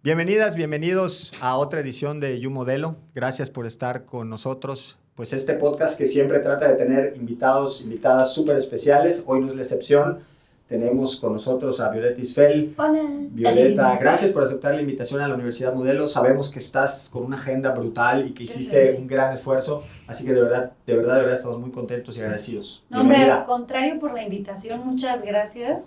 Bienvenidas, bienvenidos a otra edición de You Modelo. Gracias por estar con nosotros. Pues este podcast que siempre trata de tener invitados, invitadas súper especiales. Hoy no es la excepción. Tenemos con nosotros a Violeta Isfel. Hola. Violeta, gracias por aceptar la invitación a la Universidad Modelo. Sabemos que estás con una agenda brutal y que hiciste un gran esfuerzo. Así que de verdad estamos muy contentos y agradecidos. No, hombre, al contrario por la invitación, muchas gracias.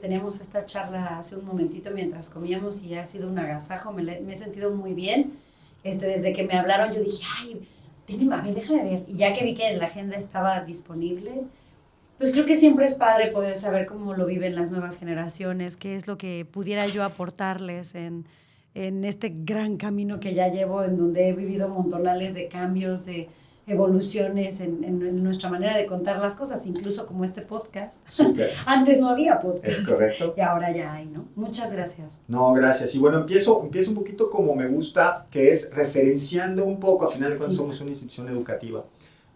Teníamos esta charla hace un momentito mientras comíamos y ha sido un agasajo, me he sentido muy bien. Desde que me hablaron yo dije, déjame ver. Y ya que vi que la agenda estaba disponible, pues creo que siempre es padre poder saber cómo lo viven las nuevas generaciones, qué es lo que pudiera yo aportarles en este gran camino que ya llevo, en donde he vivido montonales de cambios, de evoluciones en nuestra manera de contar las cosas, incluso como este podcast. Súper. Antes no había podcast. Es correcto. Y ahora ya hay, ¿no? Muchas gracias. No, gracias. Y bueno, empiezo un poquito como me gusta, que es referenciando un poco, al final de cuentas somos una institución educativa.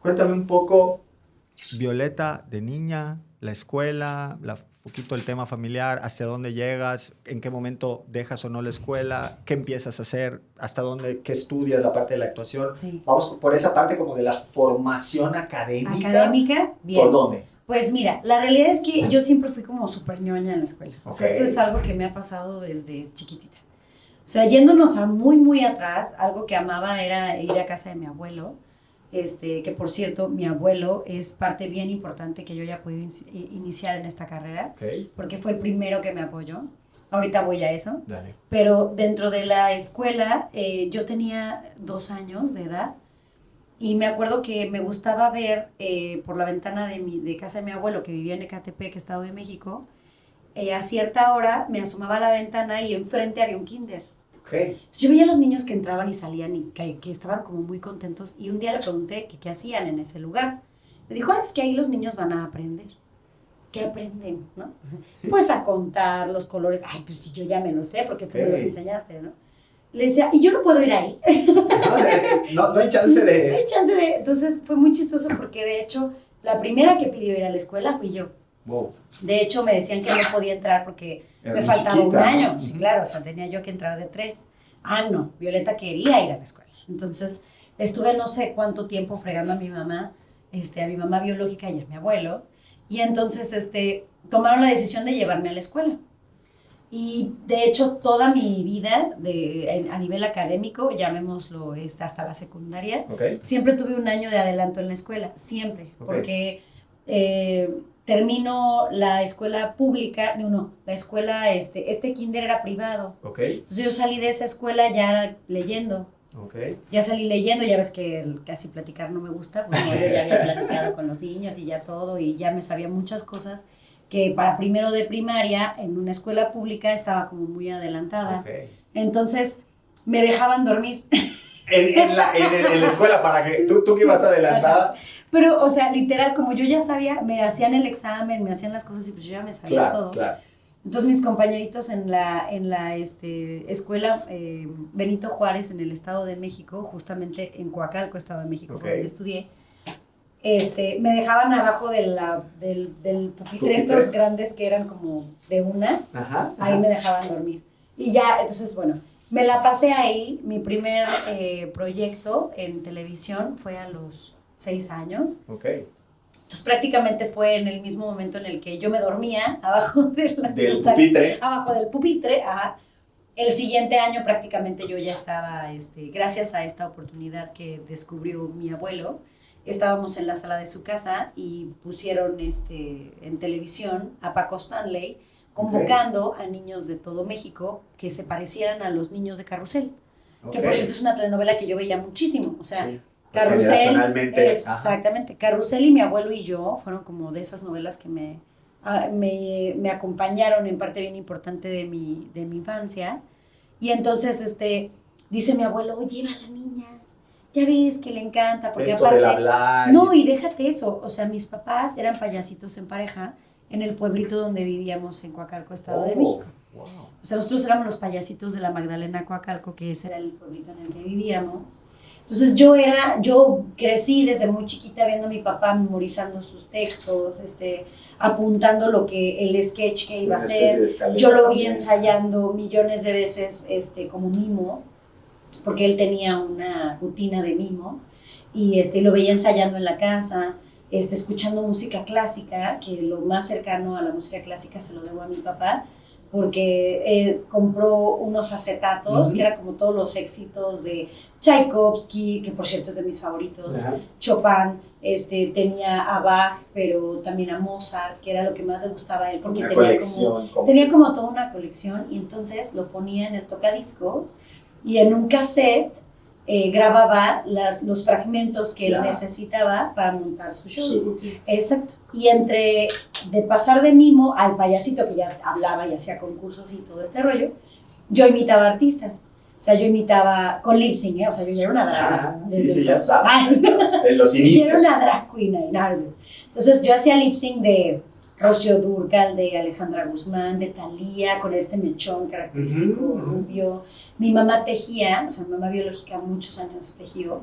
Cuéntame un poco, Violeta, de niña, la escuela, poquito el tema familiar, hacia dónde llegas, en qué momento dejas o no la escuela, qué empiezas a hacer, hasta dónde, qué estudias, la parte de la actuación. Sí. Vamos por esa parte como de la formación académica. ¿Académica? Bien. ¿Por dónde? Pues mira, la realidad es que yo siempre fui como súper ñoña en la escuela. Okay. O sea, esto es algo que me ha pasado desde chiquitita. O sea, yéndonos a muy, muy atrás, algo que amaba era ir a casa de mi abuelo. Que por cierto, mi abuelo es parte bien importante que yo ya pude iniciar en esta carrera, porque fue el primero que me apoyó. Ahorita voy a eso. Dale. Pero dentro de la escuela, yo tenía 2 años de edad y me acuerdo que me gustaba ver por la ventana de casa de mi abuelo, que vivía en Ecatepec, Estado de México, a cierta hora me asomaba a la ventana y enfrente había un kinder. Okay. Yo veía a los niños que entraban y salían y que estaban como muy contentos, y un día le pregunté qué hacían en ese lugar. Me dijo, es que ahí los niños van a aprender. ¿Qué aprenden? ¿No? Pues a contar los colores. Ay, pues si yo ya me lo sé porque tú me los enseñaste, ¿no? Le decía, y yo no puedo ir ahí. No hay chance de... No hay chance de... Entonces fue muy chistoso porque de hecho la primera que pidió ir a la escuela fui yo. Wow. De hecho me decían que no podía entrar porque era me faltaba chiquita, un año. ¿no? Sí, claro, o sea, tenía yo que entrar de 3. No, Violeta quería ir a la escuela. Entonces estuve no sé cuánto tiempo fregando a mi mamá biológica y a mi abuelo. Y entonces tomaron la decisión de llevarme a la escuela. Y de hecho toda mi vida a nivel académico, llamémoslo hasta la secundaria, siempre tuve un año de adelanto en la escuela, siempre, porque termino la escuela pública, la escuela, este kinder era privado. Entonces yo salí de esa escuela ya leyendo. Ya salí leyendo, ya ves que casi platicar no me gusta, pues no, yo ya había platicado con los niños y ya todo, y ya me sabía muchas cosas que para primero de primaria en una escuela pública estaba como muy adelantada. Entonces me dejaban dormir. En la escuela, para que tú que ibas adelantada. Pero, o sea, literal, como yo ya sabía, me hacían el examen, me hacían las cosas y pues yo ya me sabía todo. Claro. Entonces mis compañeritos en la escuela Benito Juárez en el Estado de México, justamente en Coacalco, Estado de México, fue donde estudié, me dejaban abajo del pupitre, estos grandes que eran como de una, ahí me dejaban dormir. Y ya, entonces, bueno, me la pasé ahí. Mi primer proyecto en televisión fue a los 6 años. Entonces prácticamente fue en el mismo momento en el que yo me dormía abajo del pupitre. Abajo del pupitre, ajá. El siguiente año prácticamente yo ya estaba, gracias a esta oportunidad que descubrió mi abuelo, estábamos en la sala de su casa y pusieron en televisión a Paco Stanley convocando a niños de todo México que se parecieran a los niños de Carrusel. Que por cierto es una telenovela que yo veía muchísimo, o sea... Sí. Carrusel, exactamente. Carrusel y mi abuelo y yo fueron como de esas novelas que me acompañaron en parte bien importante de mi infancia. Y entonces dice mi abuelo, lleva a la niña, ya ves que le encanta, porque esto aparte... del hablar. No, y déjate eso, o sea, mis papás eran payasitos en pareja en el pueblito donde vivíamos en Coacalco, Estado de México. Wow. O sea, nosotros éramos los payasitos de la Magdalena Coacalco, que ese era el pueblito en el que vivíamos. Entonces yo crecí desde muy chiquita viendo a mi papá memorizando sus textos, apuntando lo que el sketch que iba a hacer. Yo lo vi ensayando millones de veces como mimo, porque él tenía una rutina de mimo, y lo veía ensayando en la casa, escuchando música clásica, que lo más cercano a la música clásica se lo debo a mi papá, porque compró unos acetatos, que era como todos los éxitos de Tchaikovsky, que por cierto es de mis favoritos, Chopin, tenía a Bach, pero también a Mozart, que era lo que más le gustaba a él, porque tenía como toda una colección, y entonces lo ponía en el tocadiscos, y en un cassette grababa los fragmentos que él necesitaba para montar su show. Exacto. Y entre de pasar de mimo al payasito, que ya hablaba y hacía concursos y todo este rollo, yo imitaba artistas. O sea, yo imitaba con lip sync, o sea, yo ya era una drag. Sí, ya sabes. En los inicios. Yo era una drag queen ahí. Entonces, yo hacía lip sync de Rocío Dúrcal, de Alejandra Guzmán, de Thalía, con este mechón característico rubio. Mi mamá tejía, o sea, mi mamá biológica muchos años tejió,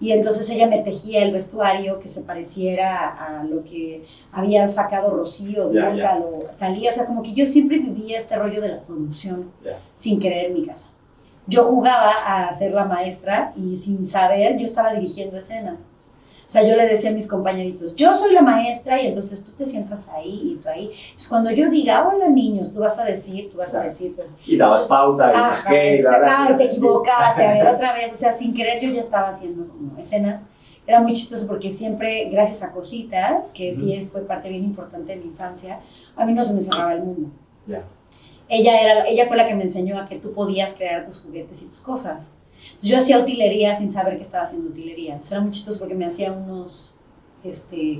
y entonces ella me tejía el vestuario que se pareciera a lo que habían sacado Rocío Dúrcal o Thalía. O sea, como que yo siempre vivía este rollo de la producción sin querer en mi casa. Yo jugaba a ser la maestra y sin saber yo estaba dirigiendo escenas. O sea, yo le decía a mis compañeritos, yo soy la maestra y entonces tú te sientas ahí y tú ahí. Entonces, cuando yo diga, hola niños, tú vas a decir. Y dabas pauta, y te equivocaste, a ver, otra vez. O sea, sin querer yo ya estaba haciendo como escenas. Era muy chistoso porque siempre, gracias a Cositas, que sí fue parte bien importante de mi infancia, a mí no se me cerraba el mundo. Ella fue la que me enseñó a que tú podías crear tus juguetes y tus cosas. Yo hacía utilería sin saber que estaba haciendo utilería. Entonces era muy chistoso porque me hacía unos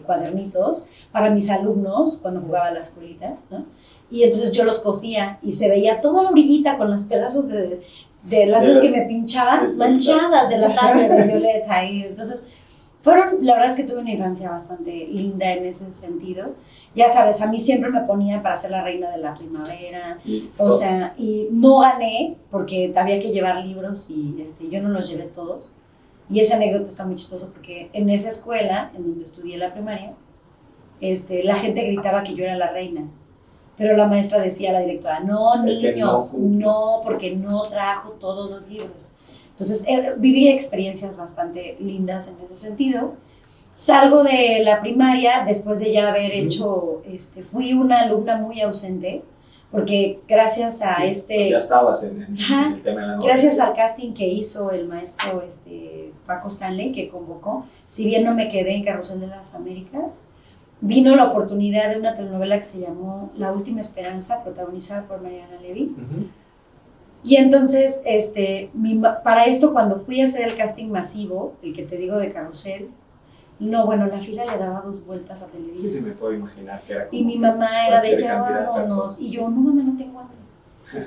cuadernitos para mis alumnos cuando jugaba a la escuelita, ¿no? Y entonces yo los cosía y se veía toda la orillita con los pedazos de las veces que me pinchaban manchadas de la sangre de Violeta. Y entonces la verdad es que tuve una infancia bastante linda en ese sentido. Ya sabes, a mí siempre me ponían para ser la reina de la primavera, o sea, y no gané porque había que llevar libros y yo no los llevé todos. Y esa anécdota está muy chistosa porque en esa escuela, en donde estudié la primaria, la gente gritaba que yo era la reina. Pero la maestra decía a la directora, no, niños, no, porque no trajo todos los libros. Entonces, viví experiencias bastante lindas en ese sentido. Salgo de la primaria después de ya haber hecho, fui una alumna muy ausente, porque gracias a pues ya estabas en el tema de la novela. Gracias al casting que hizo el maestro Paco Stanley, que convocó, si bien no me quedé en Carrusel de las Américas, vino la oportunidad de una telenovela que se llamó La Última Esperanza, protagonizada por Mariana Levy. Y entonces, para esto, cuando fui a hacer el casting masivo, el que te digo de Carrusel, no, bueno, la fila le daba 2 vueltas a Televisa. Sí, me puedo imaginar que era como. Y mi mamá era de ya vámonos. Y yo, no, mamá, no tengo hambre.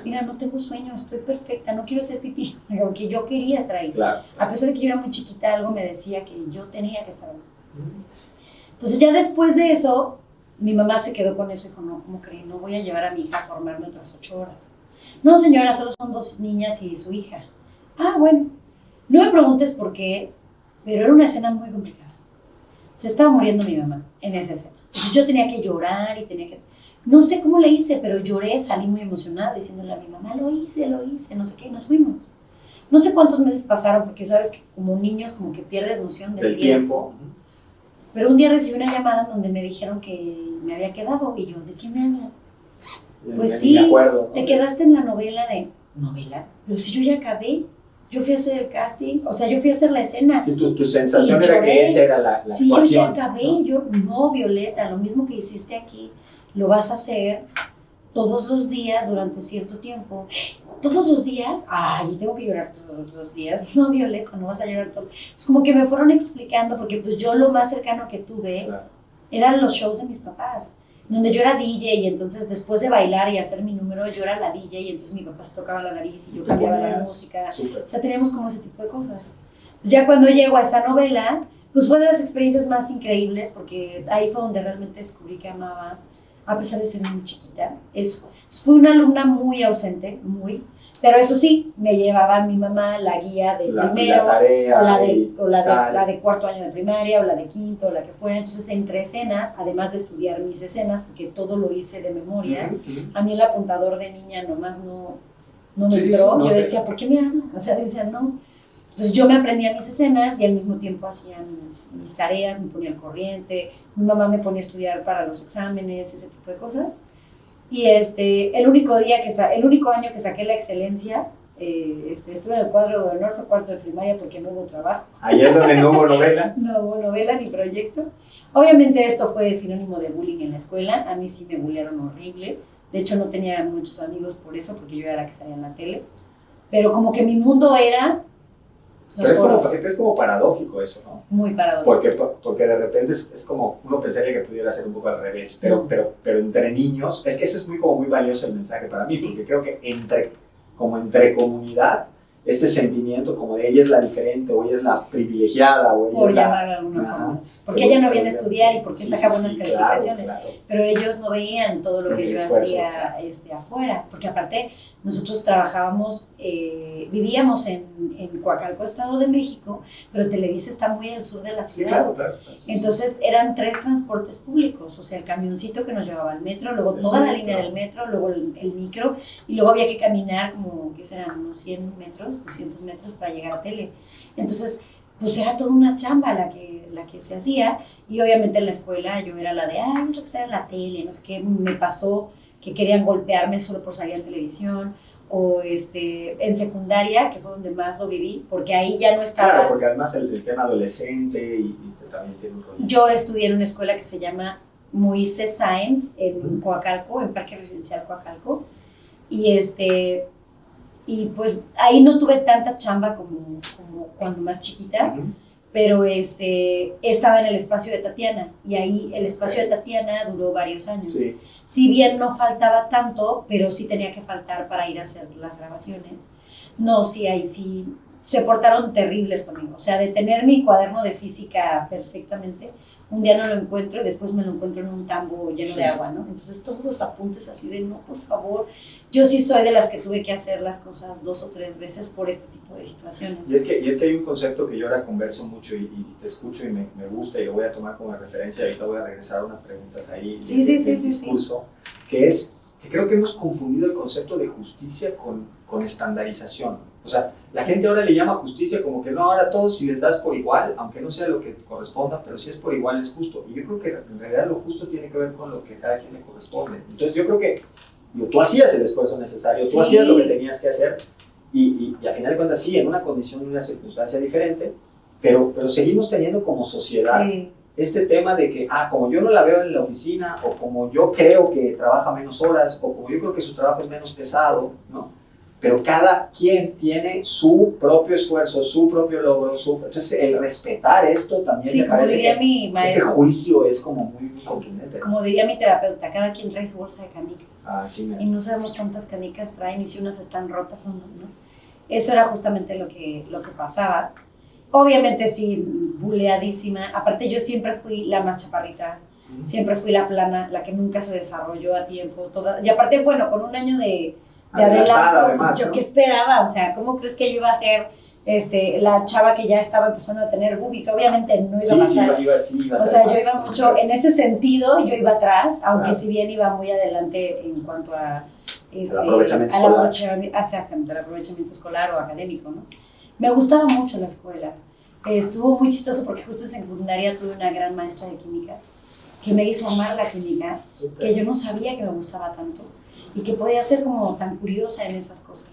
Mira, no tengo sueño, estoy perfecta, no quiero hacer pipí. O sea, porque yo quería estar ahí. Claro. A pesar de que yo era muy chiquita, algo me decía que yo tenía que estar ahí. Entonces, ya después de eso, mi mamá se quedó con eso y dijo, no, ¿cómo creen? No voy a llevar a mi hija a formarme otras 8 horas. No, señora, solo son 2 niñas y su hija. Ah, bueno. No me preguntes por qué, pero era una escena muy complicada. Se estaba muriendo mi mamá en esa escena. Entonces yo tenía que llorar y tenía que... No sé cómo le hice, pero lloré, salí muy emocionada diciéndole a mi mamá, lo hice, no sé qué, y nos fuimos. No sé cuántos meses pasaron, porque sabes que como niños como que pierdes noción del tiempo. Pero un día recibí una llamada en donde me dijeron que me había quedado, y yo, ¿de qué me hablas? Pues sí, te quedaste en la novela de... ¿Novela? Pero si yo ya acabé. Yo fui a hacer el casting, o sea, yo fui a hacer la escena. Sí, tu sensación era que esa era la sí, actuación. Sí, yo ya acabé. Yo, no, Violeta, lo mismo que hiciste aquí, lo vas a hacer todos los días durante cierto tiempo. ¿Todos los días? Ay, tengo que llorar todos los días. No, Violeta, no vas a llorar todo. Es como que me fueron explicando, porque pues yo lo más cercano que tuve eran los shows de mis papás, donde yo era DJ, y entonces después de bailar y hacer mi número, yo era la DJ, y entonces mi papá se tocaba la nariz y yo cambiaba la música. Super. O sea, teníamos como ese tipo de cosas. Entonces, ya cuando llego a esa novela, pues fue de las experiencias más increíbles, porque ahí fue donde realmente descubrí que amaba, a pesar de ser muy chiquita. Eso. Fui una alumna muy ausente, Pero eso sí, me llevaban mi mamá la guía de primero, tarea, o la de cuarto año de primaria, o la de quinto, o la que fuera. Entonces, entre escenas, además de estudiar mis escenas, porque todo lo hice de memoria, a mí el apuntador de niña nomás no me entró. Yo decía, ¿por qué me hablan? O sea, decía, no. Entonces, yo me aprendía mis escenas y al mismo tiempo hacía mis tareas, me ponía al corriente. Mi mamá me ponía a estudiar para los exámenes, ese tipo de cosas. Y el único año que saqué la excelencia, estuve en el cuadro de honor, fue cuarto de primaria porque no hubo trabajo. Ahí es donde no hubo novela. No hubo novela ni proyecto. Obviamente esto fue sinónimo de bullying en la escuela. A mí sí me bullearon horrible. De hecho no tenía muchos amigos por eso, porque yo era la que salía en la tele. Pero como que mi mundo era los foros. Es como paradójico eso, ¿no? Muy paradójico. Porque de repente es como, uno pensaría que pudiera ser un poco al revés, pero entre niños, es que eso es muy valioso el mensaje para mí, porque creo que entre comunidad, este sentimiento como de ella es la diferente, o ella es la privilegiada, o ella por es la... llamarlo de alguna forma. Porque ella no viene a estudiar y porque saca buenas calificaciones. Claro. Pero ellos no veían todo lo que yo hacía afuera. Porque aparte, nosotros trabajábamos, vivíamos en Coacalco, Estado de México, pero Televisa está muy al sur de la ciudad. Sí, claro. Entonces eran 3 transportes públicos, o sea, el camioncito que nos llevaba al metro, luego toda la línea del metro, luego el micro, y luego había que caminar como, ¿qué serán? Unos 100 metros, 200 metros para llegar a tele. Entonces, pues era toda una chamba la que se hacía, y obviamente en la escuela yo era la de, ay, es lo que sea en la tele, no sé qué, me pasó que querían golpearme solo por salir en televisión, o en secundaria, que fue donde más lo viví, porque ahí ya no estaba... Claro, porque además el tema adolescente y también tiene un rollo. Yo estudié en una escuela que se llama Moisés Sáenz en Coacalco, en Parque Residencial Coacalco, y pues ahí no tuve tanta chamba como cuando más chiquita, pero estaba en el espacio de Tatiana, y ahí el espacio de Tatiana duró varios años. Sí. Si bien no faltaba tanto, pero sí tenía que faltar para ir a hacer las grabaciones. No, sí, ahí sí se portaron terribles conmigo. O sea, de tener mi cuaderno de física perfectamente, un día no lo encuentro y después me lo encuentro en un tambo lleno de agua, ¿no? Entonces todos los apuntes así de, no, por favor. Yo sí soy de las que tuve que hacer las cosas 2 o 3 veces por este tipo de situaciones. Y es que hay un concepto que yo ahora converso mucho y te escucho y me gusta y lo voy a tomar como referencia. Ahorita voy a regresar a unas preguntas ahí del discurso, que es que creo que hemos confundido el concepto de justicia con estandarización. O sea, la gente ahora le llama justicia como que no, ahora todos si les das por igual, aunque no sea lo que corresponda, pero si es por igual es justo. Y yo creo que en realidad lo justo tiene que ver con lo que cada quien le corresponde. Entonces yo creo que tú hacías el esfuerzo necesario, tú hacías lo que tenías que hacer y a final de cuentas sí, en una condición, en una circunstancia diferente, pero seguimos teniendo como sociedad este tema de que, como yo no la veo en la oficina, o como yo creo que trabaja menos horas, o como yo creo que su trabajo es menos pesado, ¿no? Pero cada quien tiene su propio esfuerzo, su propio logro, entonces el respetar esto también me parece que mi maestro, ese juicio es como muy contundente. Como diría mi terapeuta, cada quien trae su bolsa de canicas. Sí, y no sabemos cuántas canicas traen y si unas están rotas o no, ¿no? Eso era justamente lo que pasaba. Obviamente sí, buleadísima. Aparte yo siempre fui la más chaparrita, siempre fui la plana, la que nunca se desarrolló a tiempo. Y aparte, bueno, con un año de adelanto, pues yo, ¿no? ¿Qué esperaba? O sea, ¿cómo crees que yo iba a ser la chava que ya estaba empezando a tener boobies? Obviamente no iba a pasar. Iba o sea, yo iba mucho, en ese sentido, yo iba atrás, aunque si bien iba muy adelante en cuanto a al aprovechamiento escolar o académico, ¿no? Me gustaba mucho la escuela. Estuvo muy chistoso porque justo en secundaria tuve una gran maestra de química que me hizo amar la química, que yo no sabía que me gustaba tanto y que podía ser como tan curiosa en esas cosas.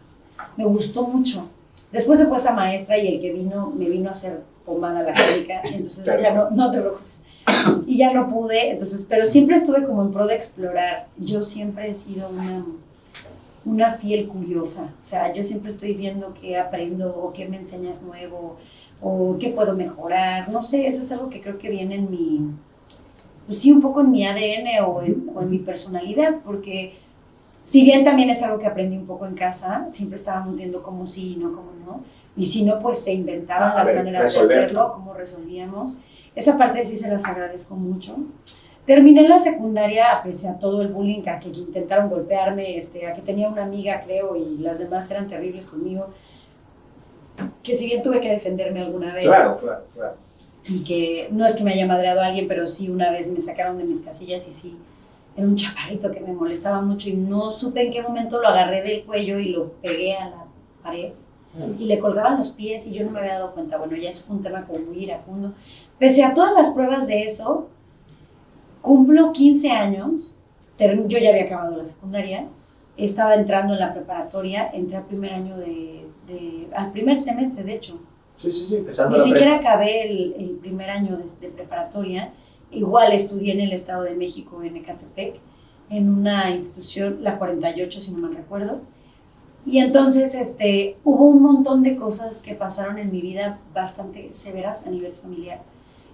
Me gustó mucho. Después se fue esa maestra y el que me vino a hacer pomada la química, y entonces ya no te preocupes. Y ya no pude, entonces, pero siempre estuve como en pro de explorar. Yo siempre he sido una fiel curiosa, o sea, yo siempre estoy viendo qué aprendo o qué me enseñas nuevo o qué puedo mejorar, no sé, eso es algo que creo que viene en mi, pues sí, un poco en mi ADN o en mi personalidad, porque si bien también es algo que aprendí un poco en casa, siempre estábamos viendo cómo sí, no, cómo no, y si no, pues se inventaban las maneras de hacerlo, cómo resolvíamos. Esa parte sí se las agradezco mucho. Terminé la secundaria, pese a todo el bullying, a que intentaron golpearme, a que tenía una amiga, creo, y las demás eran terribles conmigo, que si bien tuve que defenderme alguna vez. Claro. Y que no es que me haya madreado a alguien, pero sí una vez me sacaron de mis casillas y sí, era un chaparrito que me molestaba mucho y no supe en qué momento lo agarré del cuello y lo pegué a la pared y le colgaban los pies y yo no me había dado cuenta. Bueno, ya eso fue un tema como muy iracundo. Pese a todas las pruebas de eso, cumplo 15 años, yo ya había acabado la secundaria, estaba entrando en la preparatoria, entré al primer año al primer semestre, de hecho. Sí, empezando. Ni siquiera acabé el primer año de preparatoria. Igual estudié en el Estado de México, en Ecatepec, en una institución, la 48, si no mal recuerdo. Y entonces hubo un montón de cosas que pasaron en mi vida bastante severas a nivel familiar,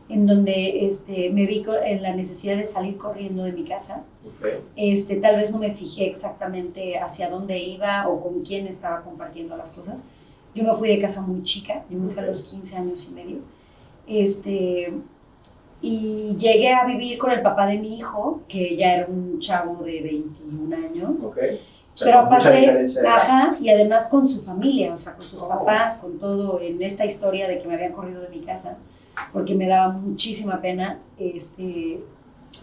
en donde me vi en la necesidad de salir corriendo de mi casa. Okay. Tal vez no me fijé exactamente hacia dónde iba o con quién estaba compartiendo las cosas. Yo me fui de casa muy chica, yo me fui a los 15 años y medio. Y llegué a vivir con el papá de mi hijo, que ya era un chavo de 21 años. Okay. O sea, pero con mucha aparte, diferencia de edad. ajá, y además con su familia, o sea, con sus papás, con todo, en esta historia de que me habían corrido de mi casa, porque me daba muchísima pena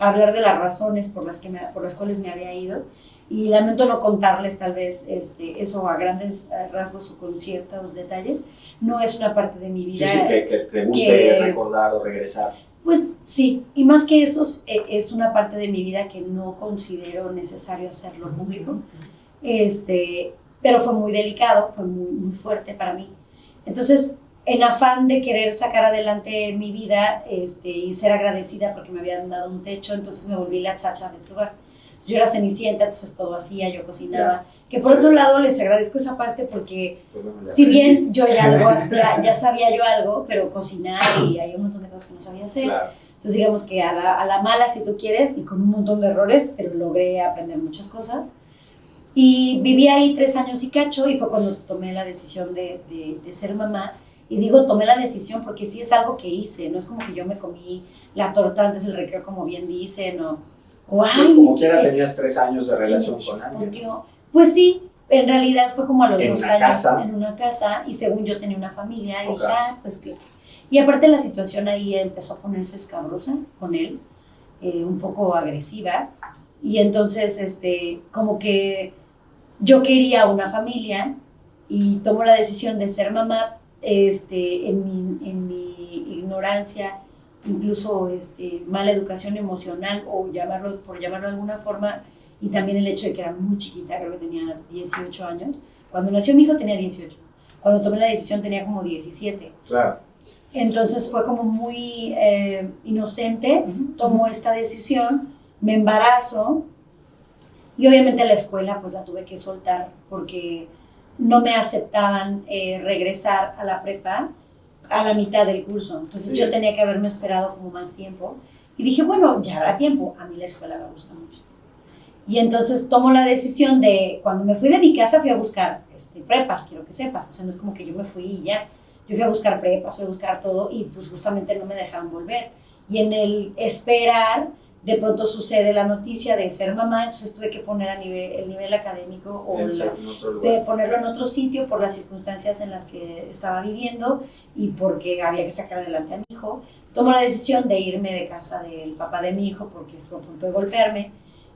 hablar de las razones por las cuales me había ido. Y lamento no contarles tal vez eso a grandes rasgos o con ciertos detalles. No es una parte de mi vida. Sí, que te guste recordar o regresar. Pues sí, y más que eso, es una parte de mi vida que no considero necesario hacerlo público. Pero fue muy delicado, fue muy, muy fuerte para mí. Entonces, en afán de querer sacar adelante mi vida y ser agradecida porque me habían dado un techo, entonces me volví la chacha de ese lugar. Yo era cenicienta, entonces todo hacía, yo cocinaba. Que por otro lado les agradezco esa parte porque si bien yo ya sabía yo algo, pero cocinar y hay un montón de cosas que no sabía hacer. Claro. Entonces digamos que a la mala si tú quieres y con un montón de errores, pero logré aprender muchas cosas. Y viví ahí 3 años y cacho y fue cuando tomé la decisión de ser mamá. Y digo tomé la decisión porque sí es algo que hice, no es como que yo me comí la torta antes del recreo como bien dicen o ay, como quiera tenías 3 años de relación con alguien. Pues sí, en realidad fue como a los 2 años casa. En una casa y según yo tenía una familia y dije, pues claro. Y aparte la situación ahí empezó a ponerse escabrosa con él, un poco agresiva y entonces como que yo quería una familia y tomo la decisión de ser mamá en mi ignorancia, incluso mala educación emocional o por llamarlo de alguna forma, y también el hecho de que era muy chiquita, creo que tenía 18 años. Cuando nació mi hijo tenía 18, cuando tomé la decisión tenía como 17. Claro. Entonces fue como muy inocente, tomo esta decisión, me embarazo y obviamente la escuela pues la tuve que soltar porque no me aceptaban regresar a la prepa a la mitad del curso. Entonces sí. Yo tenía que haberme esperado como más tiempo. Y dije, bueno, ya habrá tiempo. A mí la escuela me gusta mucho. Y entonces tomo la decisión de, cuando me fui de mi casa, fui a buscar prepas, quiero que sepas. O sea, no es como que yo me fui y ya. Yo fui a buscar prepas, fui a buscar todo y pues justamente no me dejaron volver. Y en el esperar, de pronto sucede la noticia de ser mamá, entonces tuve que poner el nivel académico o de ponerlo en otro sitio por las circunstancias en las que estaba viviendo y porque había que sacar adelante a mi hijo. Tomo la decisión de irme de casa del papá de mi hijo porque estuvo a punto de golpearme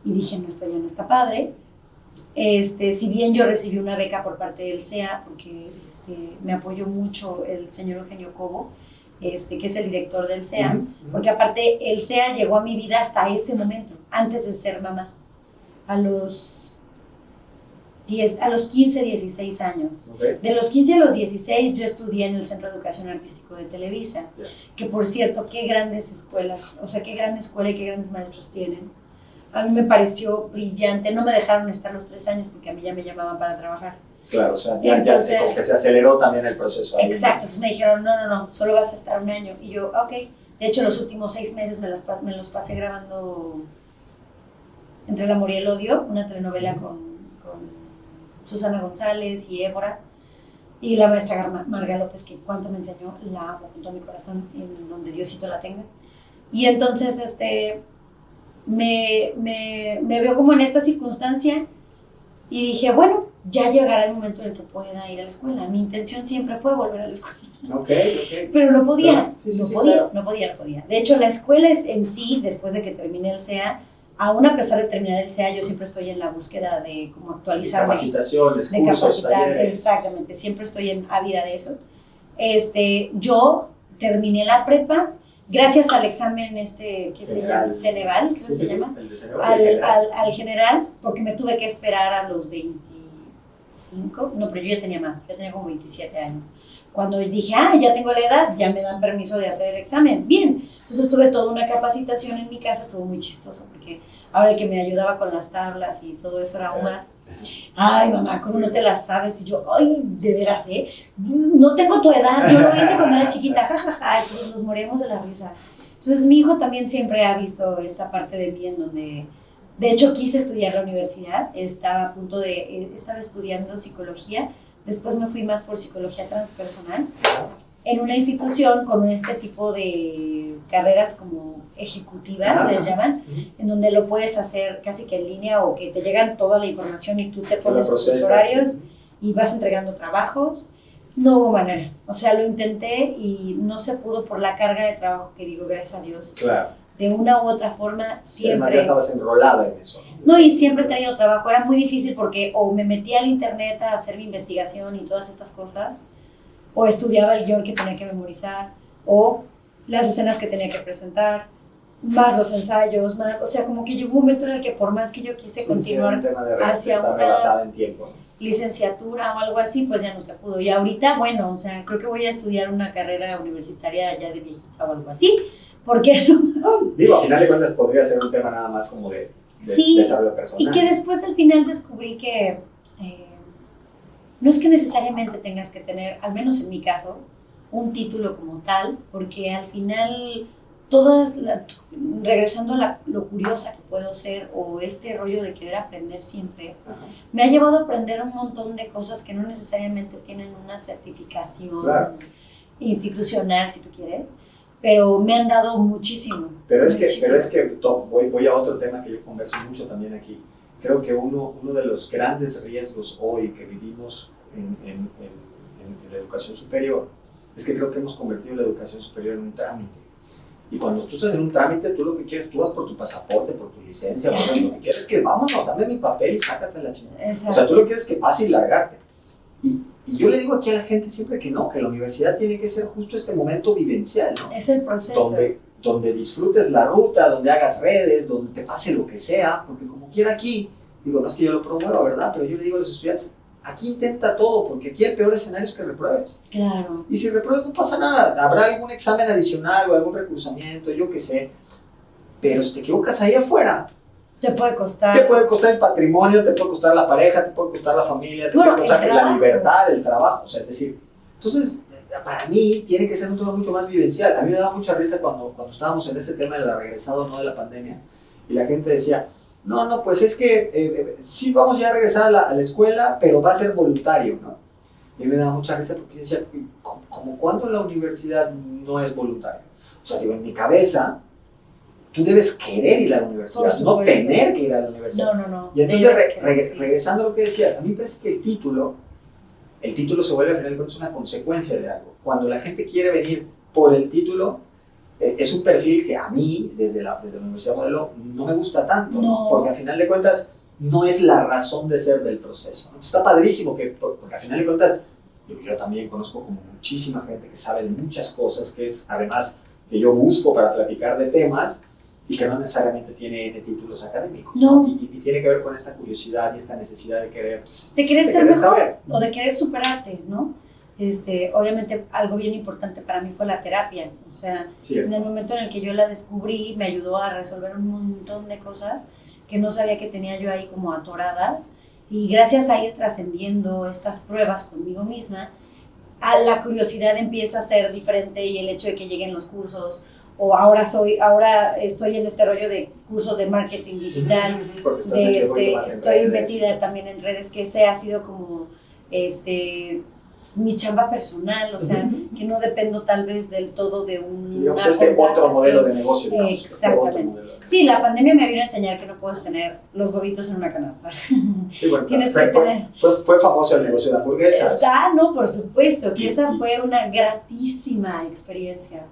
y dije, no, esto ya no está padre. Si bien yo recibí una beca por parte del SEA, porque me apoyó mucho el señor Eugenio Cobo, que es el director del SEA, porque aparte el SEA llegó a mi vida hasta ese momento, antes de ser mamá, a los 15, 16 años. Okay. De los 15 a los 16 yo estudié en el Centro de Educación Artístico de Televisa, que por cierto, qué grandes escuelas, o sea, qué gran escuela y qué grandes maestros tienen. A mí me pareció brillante, no me dejaron estar los 3 años porque a mí ya me llamaban para trabajar. Claro, o sea, ya como que se aceleró también el proceso. Exacto, entonces me dijeron, no, solo vas a estar 1 año. Y yo, ok. De hecho, los últimos 6 meses me los pasé grabando Entre el amor y el odio, una telenovela con Susana González y Évora. Y la maestra Marga López, que cuánto me enseñó, la amo con todo mi corazón, en donde Diosito la tenga. Y entonces, me veo como en esta circunstancia y dije, bueno, ya llegará el momento en el que pueda ir a la escuela. Mi intención siempre fue volver a la escuela. Pero no podía, no podía. De hecho, la escuela es en sí, después de que terminé el SEA, aún a pesar de terminar el SEA, yo siempre estoy en la búsqueda de cómo actualizarme. Capacitaciones, de cursos, capacitar, talleres. exactamente, siempre estoy ávida de eso. Yo terminé la prepa gracias al examen que se llama Ceneval, creo que se llama, el de Ceneval, al general, porque me tuve que esperar a los 25, no, pero yo ya tenía más, yo tenía como 27 años. Cuando dije, ya tengo la edad, ya me dan permiso de hacer el examen. Bien, entonces tuve toda una capacitación en mi casa, estuvo muy chistoso, porque ahora el que me ayudaba con las tablas y todo eso era Omar. Ay, mamá, ¿cómo no te las sabes? Y yo, ay, de veras, no tengo tu edad, yo lo hice cuando era chiquita, jajaja, entonces nos moríamos de la risa. Entonces mi hijo también siempre ha visto esta parte de mí en donde, de hecho, quise estudiar la universidad, estaba estudiando psicología. Después me fui más por psicología transpersonal en una institución con este tipo de carreras como ejecutivas, les llaman, en donde lo puedes hacer casi que en línea o que te llegan toda la información y tú te pones tus horarios y vas entregando trabajos. No hubo manera. O sea, lo intenté y no se pudo por la carga de trabajo que digo, gracias a Dios. Claro. De una u otra forma, siempre... Ya estabas enrolada en eso. No, y siempre he tenido trabajo. Era muy difícil porque o me metía al internet a hacer mi investigación y todas estas cosas, o estudiaba el guión que tenía que memorizar, o las escenas que tenía que presentar, más los ensayos, o sea, como que llegó un momento en el que por más que yo quise continuar hacia una en tiempo, ¿no? licenciatura o algo así, pues ya no se pudo. Y ahorita, bueno, o sea, creo que voy a estudiar una carrera universitaria ya de viejita o algo así. ¿Por qué no? Digo, a final de cuentas podría ser un tema nada más como de desarrollo personal. Y que después al final descubrí que no es que necesariamente tengas que tener, al menos en mi caso, un título como tal, porque al final regresando a lo curiosa que puedo ser o este rollo de querer aprender siempre, me ha llevado a aprender un montón de cosas que no necesariamente tienen una certificación institucional, si tú quieres, pero me han dado muchísimo. Pero es que voy a otro tema que yo converso mucho también aquí. Creo que uno de los grandes riesgos hoy que vivimos en la educación superior es que creo que hemos convertido la educación superior en un trámite. Y cuando tú estás en un trámite, tú lo que quieres, tú vas por tu pasaporte, por tu licencia, lo que quieres es que vámonos, dame mi papel y sácate la chingada. O sea, tú lo que quieres es que pase y largarte. Y yo le digo aquí a la gente siempre que no, que la universidad tiene que ser justo este momento vivencial, ¿no? Es el proceso. Donde disfrutes la ruta, donde hagas redes, donde te pase lo que sea, porque como quiera aquí, digo, no es que yo lo promueva, ¿verdad? Pero yo le digo a los estudiantes, aquí intenta todo, porque aquí el peor escenario es que repruebes. Claro. Y si repruebes no pasa nada, habrá algún examen adicional o algún recursamiento, yo qué sé, pero si te equivocas ahí afuera, te puede costar. Te puede costar el patrimonio, te puede costar la pareja, te puede costar la familia, te puede costar la libertad, el trabajo, o sea, es decir, entonces, para mí tiene que ser un tema mucho más vivencial. A mí me da mucha risa cuando estábamos en este tema de la regresada o no de la pandemia, y la gente decía, no, pues es que sí vamos ya a regresar a la escuela, pero va a ser voluntario, ¿no? Y me da mucha risa porque decía, ¿como cuándo en la universidad no es voluntario? O sea, digo, en mi cabeza, tú debes querer ir a la universidad, no tener que ir a la universidad. No. Y entonces, regresando a lo que decías, a mí me parece que el título se vuelve al final de cuentas una consecuencia de algo. Cuando la gente quiere venir por el título, es un perfil que a mí, desde la Universidad Modelo, no me gusta tanto, ¿no? Porque al final de cuentas no es la razón de ser del proceso, ¿no? Está padrísimo, porque al final de cuentas yo también conozco como muchísima gente que sabe de muchas cosas, que es además que yo busco para platicar de temas y que no necesariamente tiene títulos académicos. No. Y tiene que ver con esta curiosidad y esta necesidad de querer ser mejor saber. O de querer superarte, ¿no? Obviamente algo bien importante para mí fue la terapia, o sea, en el momento en el que yo la descubrí me ayudó a resolver un montón de cosas que no sabía que tenía yo ahí como atoradas, y gracias a ir trascendiendo estas pruebas conmigo misma, la curiosidad empieza a ser diferente, y el hecho de que lleguen los cursos, o ahora estoy en este rollo de cursos de marketing digital, estoy metida también en redes, que ese ha sido como mi chamba personal, o sea, que no dependo tal vez del todo de digamos, otro modelo de negocio. Digamos, exactamente. Sí, la pandemia me vino a enseñar que no puedes tener los huevitos en una canasta. Sí, bueno, tienes que tener. Fue famoso el negocio de hamburguesas. No, por supuesto, que esa fue una gratísima experiencia,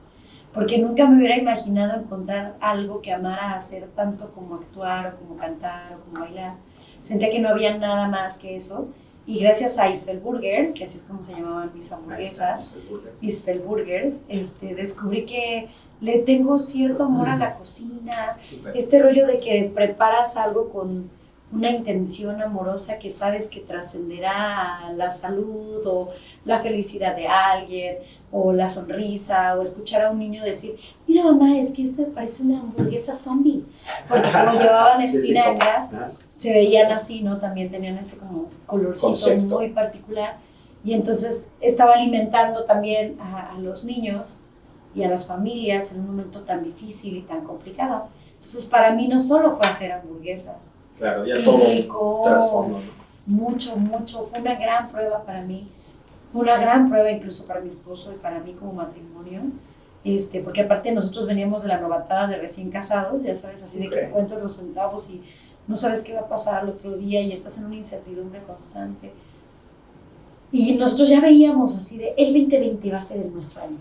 porque nunca me hubiera imaginado encontrar algo que amara hacer tanto como actuar o como cantar o como bailar. Sentía que no había nada más que eso. Y gracias a Isfel Burgers, que así es como se llamaban mis hamburguesas, Isfel Burgers, descubrí que le tengo cierto amor a la cocina. Super. Este rollo de que preparas algo con una intención amorosa que sabes que trascenderá la salud o la felicidad de alguien o la sonrisa o escuchar a un niño decir, mira mamá, es que esto me parece una hamburguesa zombie, porque como llevaban espinacas, se veían así, ¿no? También tenían ese como colorcito concepto muy particular y entonces estaba alimentando también a los niños y a las familias en un momento tan difícil y tan complicado. Entonces para mí no solo fue hacer hamburguesas, claro, ya todo trasfondo, ¿no? Mucho, fue una gran prueba para mí, fue una gran prueba incluso para mi esposo y para mí como matrimonio, porque aparte nosotros veníamos de la novatada de recién casados, ya sabes, así de que cuentas los centavos y no sabes qué va a pasar al otro día y estás en una incertidumbre constante. Y nosotros ya veíamos así de, el 2020 va a ser el nuestro año.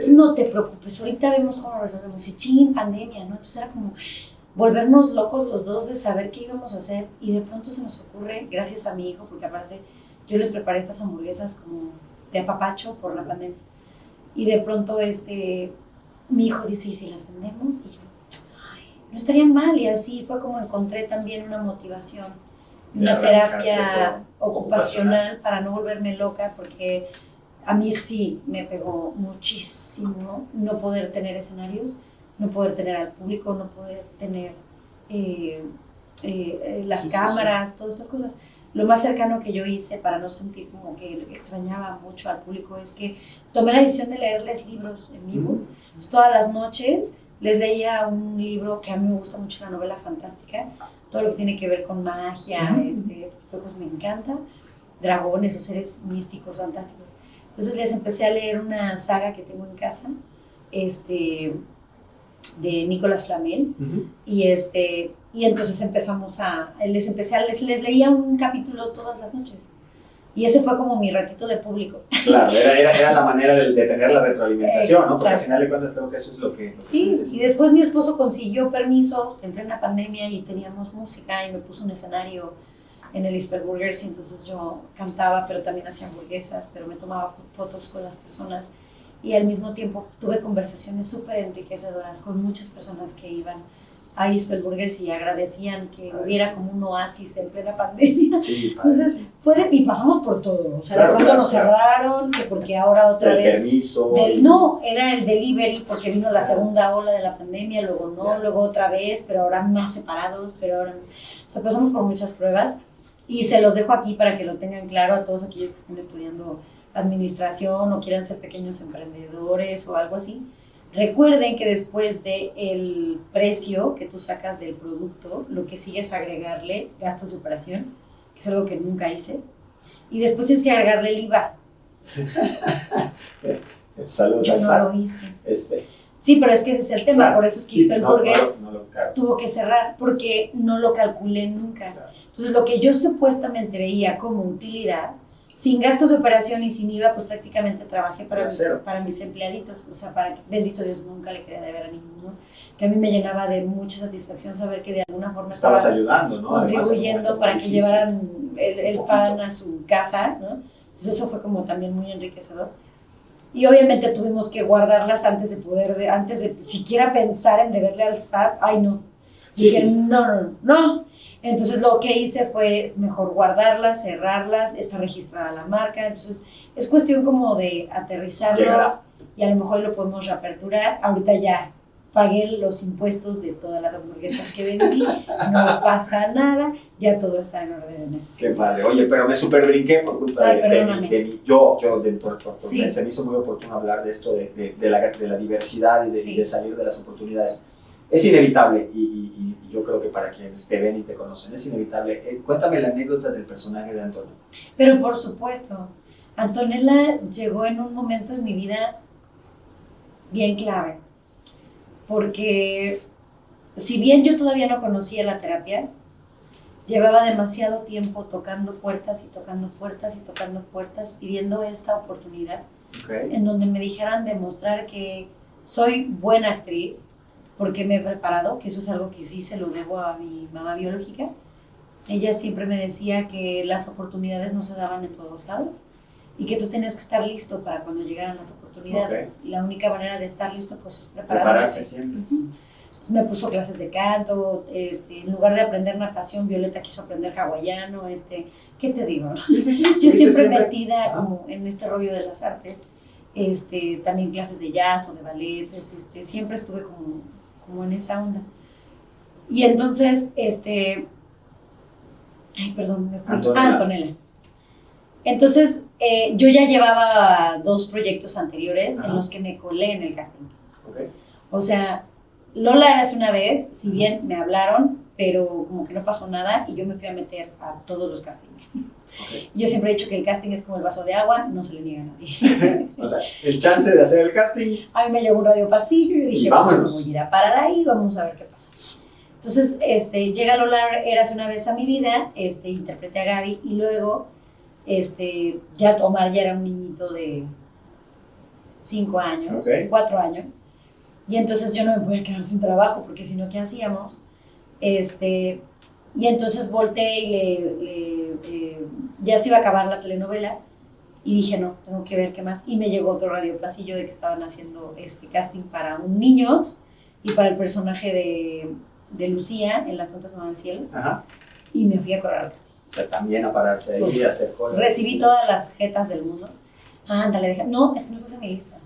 No te preocupes, ahorita vemos cómo resolvemos. Y ching, pandemia, ¿no? Entonces era como volvernos locos los dos de saber qué íbamos a hacer y de pronto se nos ocurre, gracias a mi hijo, porque aparte yo les preparé estas hamburguesas como de apapacho por la pandemia. Y de pronto mi hijo dice, ¿y si las vendemos? Y yo, no estaría mal, y así fue como encontré también una motivación, una terapia ocupacional para no volverme loca, porque a mí sí me pegó muchísimo no poder tener escenarios, no poder tener al público, no poder tener las cámaras, todas estas cosas. Lo más cercano que yo hice para no sentir como que extrañaba mucho al público es que tomé la decisión de leerles libros en vivo. Entonces, todas las noches les leía un libro que a mí me gusta mucho, la novela fantástica, todo lo que tiene que ver con magia, este tipo de cosas me encanta, dragones o seres místicos fantásticos. Entonces les empecé a leer una saga que tengo en casa, de Nicolas Flamel, y entonces les leía un capítulo todas las noches. Y ese fue como mi ratito de público. Claro, era la manera de tener la retroalimentación, ¿no? Porque al final de cuentas creo que eso es lo que sí, y después mi esposo consiguió permisos en plena pandemia y teníamos música y me puso un escenario en el Isfel Burgers y entonces yo cantaba, pero también hacía hamburguesas, pero me tomaba fotos con las personas y al mismo tiempo tuve conversaciones súper enriquecedoras con muchas personas que iban a Isfel Burgers y agradecían que hubiera como un oasis en plena pandemia. Sí, entonces y pasamos por todo, o sea, de pronto nos cerraron, que porque ahora otra vez permiso, no, era el delivery porque vino la segunda ola de la pandemia, luego no, luego otra vez, pero ahora más separados, pero ahora, o sea, pasamos por muchas pruebas y se los dejo aquí para que lo tengan claro a todos aquellos que estén estudiando administración o quieran ser pequeños emprendedores o algo así. Recuerden que después del precio que tú sacas del producto, lo que sigue es agregarle gastos de operación, que es algo que nunca hice, y después tienes que agregarle el IVA. Saludos yo al no SAT. Lo hice. Sí, pero es que ese es el tema, claro, por eso es que Isfel Burgers tuvo que cerrar, porque no lo calculé nunca. Claro. Entonces, lo que yo supuestamente veía como utilidad, sin gastos de operación y sin IVA, pues prácticamente trabajé para mis empleaditos. O sea, bendito Dios, nunca le quería deber a ninguno. Que a mí me llenaba de mucha satisfacción saber que de alguna forma estabas ayudando, ¿no? Contribuyendo además, para que llevaran el pan a su casa, ¿no? Entonces eso fue como también muy enriquecedor. Y obviamente tuvimos que guardarlas antes de siquiera pensar en deberle al SAT. Ay, no. Dije, no. Entonces lo que hice fue mejor guardarlas, cerrarlas, está registrada la marca, entonces es cuestión como de aterrizarlo y a lo mejor lo podemos reaperturar. Ahorita ya pagué los impuestos de todas las hamburguesas que vendí, no pasa nada, ya todo está en orden en ese sentido. Qué padre, oye, pero me super brinqué por culpa de mi sí. Se me hizo muy oportuno hablar de esto, de la diversidad y de salir de las oportunidades. Es inevitable y yo creo que para quienes te ven y te conocen es inevitable. Cuéntame la anécdota del personaje de Antonio. Pero por supuesto. Antonella llegó en un momento en mi vida bien clave, porque si bien yo todavía no conocía la terapia, llevaba demasiado tiempo tocando puertas y tocando puertas y tocando puertas, pidiendo esta oportunidad, en donde me dijeran demostrar que soy buena actriz, porque me he preparado, que eso es algo que sí se lo debo a mi mamá biológica. Ella siempre me decía que las oportunidades no se daban en todos lados y que tú tienes que estar listo para cuando llegaran las oportunidades. Y la única manera de estar listo pues es prepararse siempre. Entonces me puso clases de canto, en lugar de aprender natación, Violeta quiso aprender hawaiano, ¿qué te digo? Yo siempre metida como en este rollo de las artes, también clases de jazz o de ballet, siempre estuve como en esa onda. Y entonces, ay, perdón, me fui. Antonella. Entonces, yo ya llevaba 2 proyectos anteriores en los que me colé en el casting. O sea, Lola Érase una vez, si bien me hablaron, pero como que no pasó nada y yo me fui a meter a todos los castings. Yo siempre he dicho que el casting es como el vaso de agua, no se le niega a nadie. O sea, el chance de hacer el casting. A mí me llegó un radio pasillo y yo dije, pues me voy a ir a parar ahí, vamos a ver qué pasa. Entonces, llega Lola Érase una vez a mi vida, interpreté a Gaby y luego, ya Omar ya era un niñito de 5 años, 4 años. Y entonces yo no me podía quedar sin trabajo, porque si no, ¿qué hacíamos? Y entonces volteé y ya se iba a acabar la telenovela y dije, no, tengo que ver qué más. Y me llegó otro radio pasillo de que estaban haciendo casting para un niños y para el personaje de Lucía en Las tontas no van al cielo. Ajá. Y me fui a correr al casting. O sea, también a pararse ahí y hacer cola. Recibí todas las jetas del mundo. Ándale, dije, no, es que no estás en mi lista.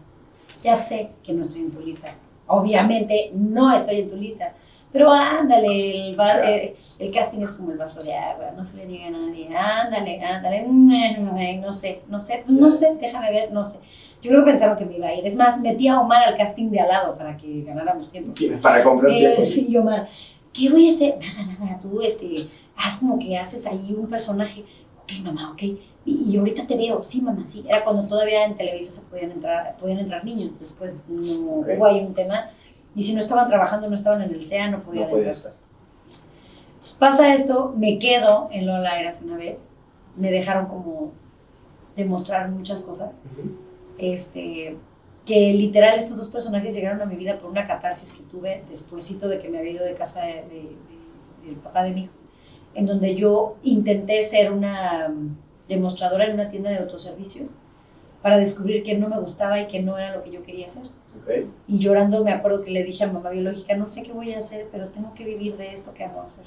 Ya sé que no estoy en tu lista. Obviamente no estoy en tu lista. Pero ándale, el casting es como el vaso de agua, no se le niega a nadie. Ándale, no sé, déjame ver, no sé. Yo creo que pensaron que me iba a ir. Es más, metí a Omar al casting de al lado para que ganáramos tiempo. Para comprar tiempo. Sí, Omar, ¿qué voy a hacer? Nada, tú haz como que haces ahí un personaje. Ok, mamá, ok. Y ahorita te veo, sí, mamá, sí. Era cuando todavía en Televisa se podían entrar niños. Después no hubo ahí un tema. Y si no estaban trabajando, no estaban en el SEA, no podían entrar. Estar. Entonces pasa esto, me quedo en Lola Érase una vez. Me dejaron como demostrar muchas cosas. Que literal estos 2 personajes llegaron a mi vida por una catarsis que tuve despuésito de que me había ido de casa del papá de mi hijo, en donde yo intenté ser una demostradora en una tienda de autoservicio para descubrir que no me gustaba y que no era lo que yo quería hacer. Y llorando me acuerdo que le dije a mamá biológica, no sé qué voy a hacer, pero tengo que vivir de esto que amo hacer.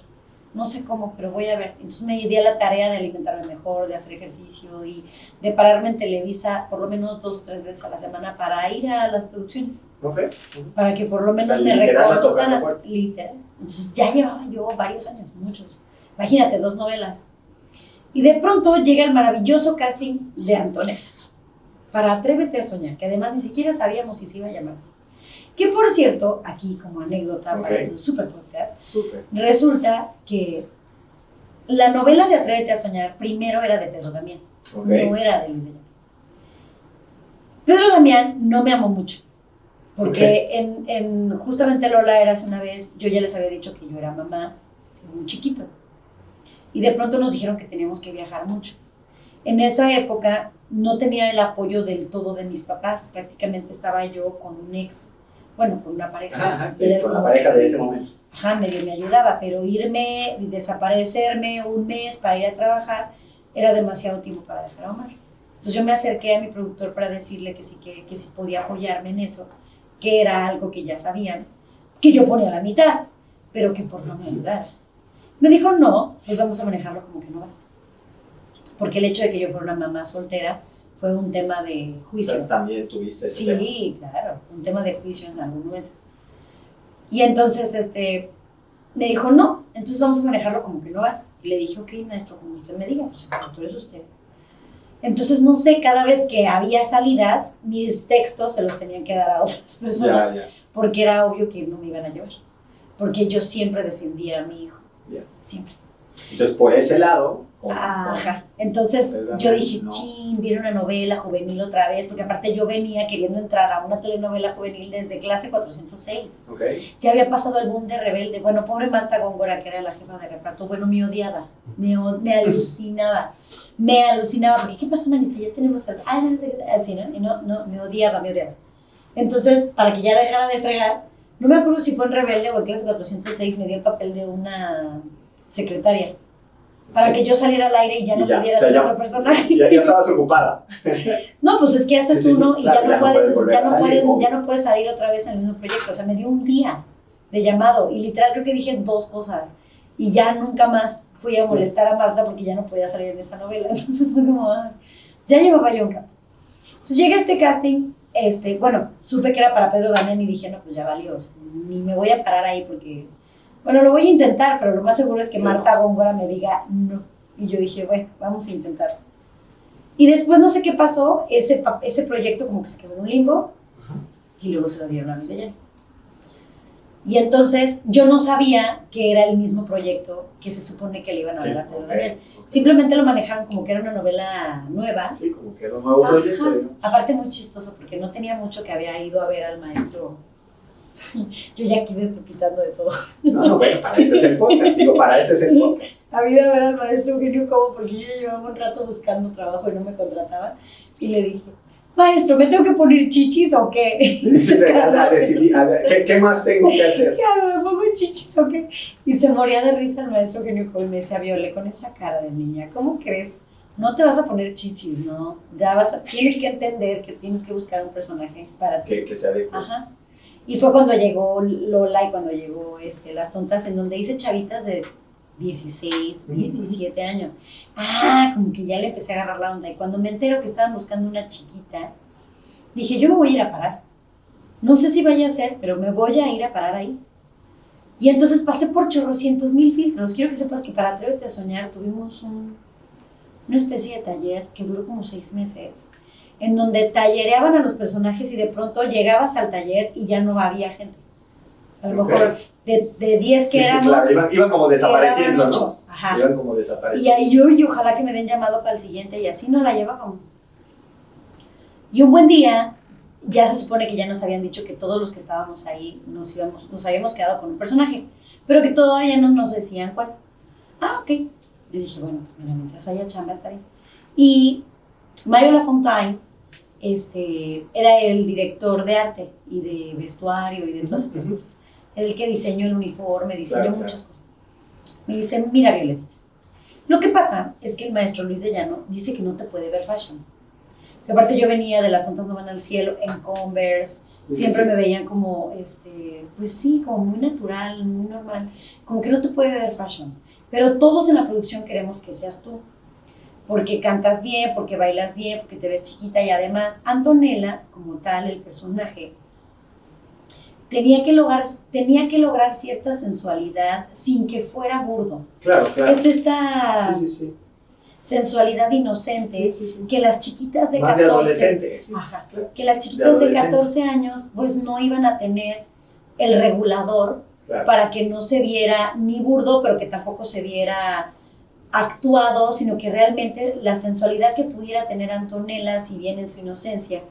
No sé cómo, pero voy a ver. Entonces me di a la tarea de alimentarme mejor, de hacer ejercicio y de pararme en Televisa por lo menos 2 o 3 veces a la semana para ir a las producciones. Para que por lo menos me recordaran. Literal. Entonces ya llevaba yo varios años, muchos. Imagínate, 2 novelas. Y de pronto llega el maravilloso casting de Antonella para Atrévete a soñar, que además ni siquiera sabíamos si se iba a llamar así. Que por cierto, aquí como anécdota para tu super podcast, resulta que la novela de Atrévete a soñar primero era de Pedro Damián, no era de Luis de Llano. Pedro Damián no me amó mucho, porque en justamente Lola Érase una vez, yo ya les había dicho que yo era mamá de un chiquito. Y de pronto nos dijeron que teníamos que viajar mucho. En esa época no tenía el apoyo del todo de mis papás, prácticamente estaba yo con un ex, bueno, con una pareja. Con la pareja de ese momento. Medio me ayudaba, pero irme, desaparecerme un mes para ir a trabajar, era demasiado tiempo para dejar a Omar. Entonces yo me acerqué a mi productor para decirle que si podía apoyarme en eso, que era algo que ya sabían, que yo ponía la mitad, pero que por favor me ayudara. Me dijo, no, pues vamos a manejarlo como que no vas. Porque el hecho de que yo fuera una mamá soltera fue un tema de juicio. Pero también tuviste ese tema. Sí, claro, fue un tema de juicio en algún momento. Y entonces me dijo, no, entonces vamos a manejarlo como que no vas. Y le dije, ok, maestro, como usted me diga, pues el productor es usted. Entonces, no sé, cada vez que había salidas, mis textos se los tenían que dar a otras personas, porque era obvio que no me iban a llevar. Porque yo siempre defendía a mi hijo, siempre. Entonces, por ese lado... Entonces yo dije, chin, viene una novela juvenil otra vez, porque aparte yo venía queriendo entrar a una telenovela juvenil desde clase 406. Okay. Ya había pasado el boom de Rebelde. Bueno, pobre Marta Góngora, que era la jefa de reparto, bueno, me odiaba, me alucinaba. Me alucinaba, porque ¿qué pasa, manita? Ya tenemos algo. Así, ¿no? Y no, me odiaba. Entonces, para que ya la dejara de fregar, no me acuerdo si fue en Rebelde o en clase 406, me dio el papel de una secretaria. Para que yo saliera al aire y ya no pudiera ser otro personaje. Ya estabas ocupada. No, pues es que haces uno y claro, ya no puedes salir otra vez en el mismo proyecto. O sea, me dio un día de llamado y literal creo que dije 2 cosas. Y ya nunca más fui a molestar a Marta porque ya no podía salir en esa novela. Entonces fue como, ya llevaba yo un rato. Entonces llega este casting, bueno, supe que era para Pedro Damián y dije, no, pues ya valió. O sea, ni me voy a parar ahí porque... Bueno, lo voy a intentar, pero lo más seguro es que Marta Góngora me diga no. Y yo dije, bueno, vamos a intentar. Y después no sé qué pasó, ese proyecto como que se quedó en un limbo y luego se lo dieron a Luis de Llano. Y entonces yo no sabía que era el mismo proyecto que se supone que le iban a dar a Pedro Damián. Simplemente lo manejaron como que era una novela nueva. Sí, como que era un nuevo proyecto. ¿No? Aparte muy chistoso porque no tenía mucho que había ido a ver al maestro. Yo ya aquí despepitando de todo. No, bueno, para eso es el podcast. Había ido a ver al maestro Eugenio Cobo porque yo ya llevaba un rato buscando trabajo y no me contrataba. Y le dije, maestro, ¿me tengo que poner chichis o qué? ¿Qué más tengo que hacer? ¿Qué hago? ¿Me pongo chichis o qué? Y se moría de risa el maestro Eugenio Cobo y me decía, Viole, con esa cara de niña, ¿cómo crees? No te vas a poner chichis, ¿no? Tienes que entender que tienes que buscar un personaje para ti. Que se adecue. Ajá. Y fue cuando llegó Lola y cuando llegó Las Tontas, en donde hice chavitas de 16, 17 años. Como que ya le empecé a agarrar la onda. Y cuando me entero que estaban buscando una chiquita, dije, yo me voy a ir a parar. No sé si vaya a ser, pero me voy a ir a parar ahí. Y entonces pasé por chorrocientos mil filtros. Quiero que sepas que para Atrévete a Soñar tuvimos una especie de taller que duró como 6 meses. En donde tallereaban a los personajes y de pronto llegabas al taller y ya no había gente. A lo mejor de 10 que éramos... Sí, claro, iban como desapareciendo, ¿no? Ajá. Iban como desapareciendo. Y ahí y ojalá que me den llamado para el siguiente y así no la llevábamos. Y un buen día, ya se supone que ya nos habían dicho que todos los que estábamos ahí nos habíamos quedado con un personaje, pero que todavía no nos decían cuál. Ok. Yo dije, bueno, pues mira, mientras haya chamba está bien. Y Mario Lafontaine era el director de arte y de vestuario y de todas estas cosas. Era el que diseñó el uniforme, diseñó muchas cosas. Me dice, mira, Violeta, lo que pasa es que el maestro Luis de Llano dice que no te puede ver fashion. Que aparte yo venía de Las Tontas No Van al Cielo, en Converse, siempre me veían como, pues sí, como muy natural, muy normal, como que no te puede ver fashion. Pero todos en la producción queremos que seas tú. Porque cantas bien, porque bailas bien, porque te ves chiquita y además Antonella, como tal, el personaje, tenía que lograr cierta sensualidad sin que fuera burdo. Claro. Es esta sensualidad inocente que las chiquitas de más 14 de adolescentes. claro, que las chiquitas de 14 años pues no iban a tener el regulador para que no se viera ni burdo, pero que tampoco se viera actuado, sino que realmente la sensualidad que pudiera tener Antonella, si bien en su inocencia,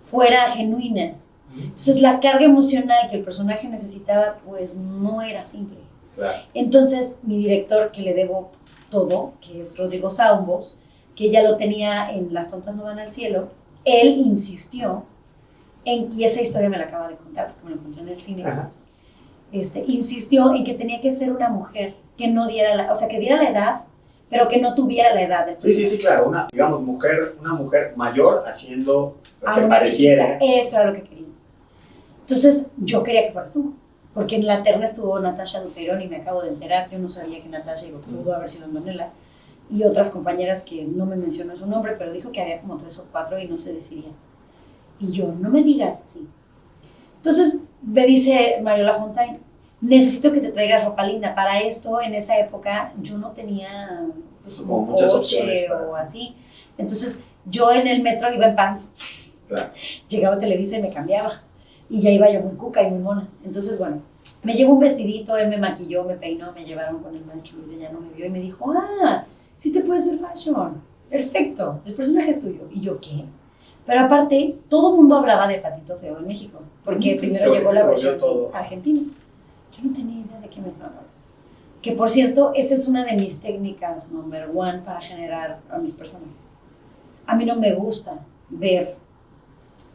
fuera genuina. Entonces la carga emocional que el personaje necesitaba, pues no era simple. Claro. Entonces mi director, que le debo todo, que es Rodrigo Saumbos, que ya lo tenía en Las Tontas No Van al Cielo, él insistió y esa historia me la acaba de contar porque me lo encontré en el cine. Insistió en que tenía que ser una mujer que no diera que diera la edad, pero que no tuviera la edad del personaje. Sí, claro, una mujer mayor haciendo lo que una pareciera. Chiquita, eso era lo que quería. Entonces, yo quería que fueras tú, porque en la terna estuvo Natasha Duperón y me acabo de enterar, yo no sabía que Natasha pudo haber sido Antonella, y otras compañeras que no me mencionó su nombre, pero dijo que había como 3 o 4 y no se decidían. Y yo, no me digas así. Entonces, me dice Mario Lafontaine, necesito que te traigas ropa linda. Para esto, en esa época, yo no tenía como muchas opciones o así. Entonces, yo en el metro iba en pants. Claro. Llegaba a Televisa y me cambiaba. Y ya iba yo muy cuca y muy mona. Entonces, bueno, me llevó un vestidito, él me maquilló, me peinó, me llevaron con el maestro Luis de Llano, me vio y me dijo, sí te puedes ver fashion. perfecto, el personaje es tuyo. Y yo, ¿qué? Pero aparte, todo el mundo hablaba de Patito Feo en México, porque primero llegó la versión argentina. Yo no tenía idea de qué me estaban hablando. Que por cierto, esa es una de mis técnicas number one para generar a mis personajes. A mí no me gusta ver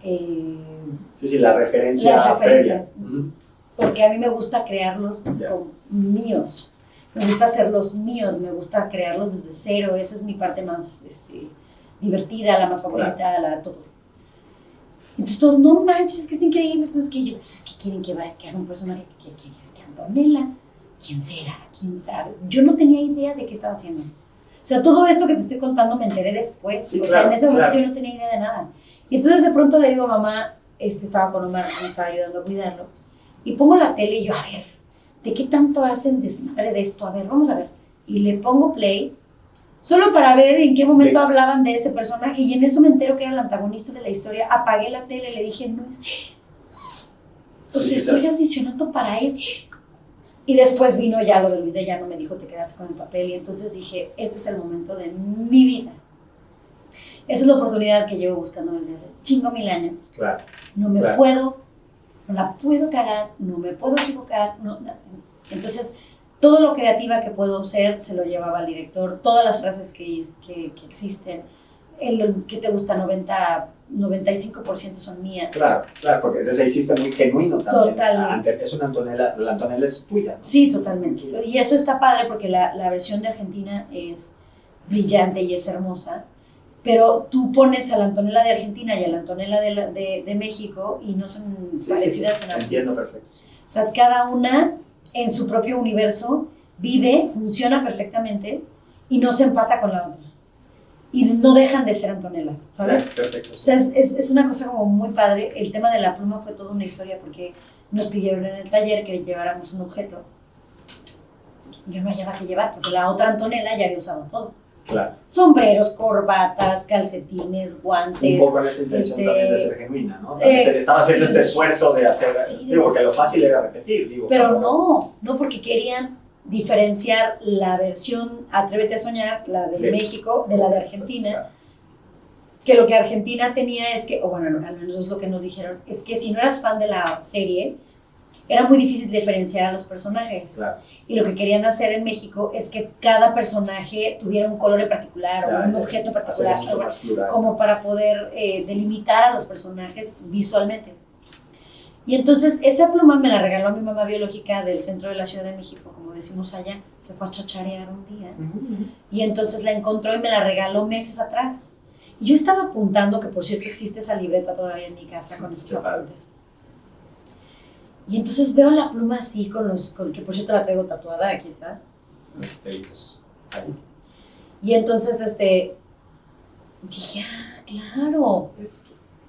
la referencia las referencias, previa. Porque a mí me gusta crearlos como míos. Me gusta hacerlos míos, me gusta crearlos desde cero. Esa es mi parte más divertida, la más favorita, todo. Entonces todos, no manches, es que es increíble. Es que yo, pues es que quieren que haga un personaje que es que Antonella. ¿Quién será? ¿Quién sabe? Yo no tenía idea de qué estaba haciendo. O sea, todo esto que te estoy contando me enteré después. Sí, sea, en ese momento yo no tenía idea de nada. Y entonces de pronto le digo a mamá, estaba con Omar, me estaba ayudando a cuidarlo, y pongo la tele y yo, a ver, ¿de qué tanto hacen de esto? A ver, vamos a ver. Y le pongo play, solo para ver en qué momento hablaban de ese personaje, y en eso me entero que era el antagonista de la historia. Apagué la tele, le dije, no es... Entonces estoy audicionando para él. Y después vino ya lo de Luis de Llano, me dijo, te quedaste con el papel, y entonces dije, este es el momento de mi vida. Esa es la oportunidad que llevo buscando desde hace 5,000 años. Claro. No la puedo cagar, no me puedo equivocar. Entonces, todo lo creativa que puedo ser se lo llevaba al director, todas las frases que existen, que te gusta 95% son mías. Claro, porque desde ahí hiciste muy genuino también. Totalmente. Es una Antonella, la Antonella es tuya, ¿no? Sí, totalmente. Y eso está padre porque la versión de Argentina es brillante y es hermosa, pero tú pones a la Antonella de Argentina y a la Antonella de México y no son parecidas en absoluto. Entiendo perfecto. O sea, cada una en su propio universo vive, funciona perfectamente y no se empata con la otra. Y no dejan de ser Antonellas, ¿sabes? Perfecto. O sea, es una cosa como muy padre. El tema de la pluma fue toda una historia porque nos pidieron en el taller que lleváramos un objeto. Y yo no hallaba qué llevar porque la otra Antonella ya había usado todo. Claro. Sombreros, corbatas, calcetines, guantes. Un poco en esa intención también de ser genuina, ¿no? Estaba haciendo este esfuerzo de hacer... porque lo fácil era repetir, Pero no porque querían diferenciar la versión Atrévete a Soñar, la de México, de la de Argentina, claro. Que lo que Argentina tenía es que, o bueno, al menos es lo que nos dijeron, es que si no eras fan de la serie, era muy difícil diferenciar a los personajes. Claro. Y lo que querían hacer en México es que cada personaje tuviera un color en particular o un objeto en particular, como para poder delimitar a los personajes visualmente. Y entonces esa pluma me la regaló mi mamá biológica del centro de la Ciudad de México, como decimos allá, se fue a chacharear un día. Y entonces la encontró y me la regaló meses atrás. Y yo estaba apuntando, que por cierto existe esa libreta todavía en mi casa con esos apuntes. Y entonces veo la pluma así, que por cierto la traigo tatuada, aquí está. Y entonces dije, claro,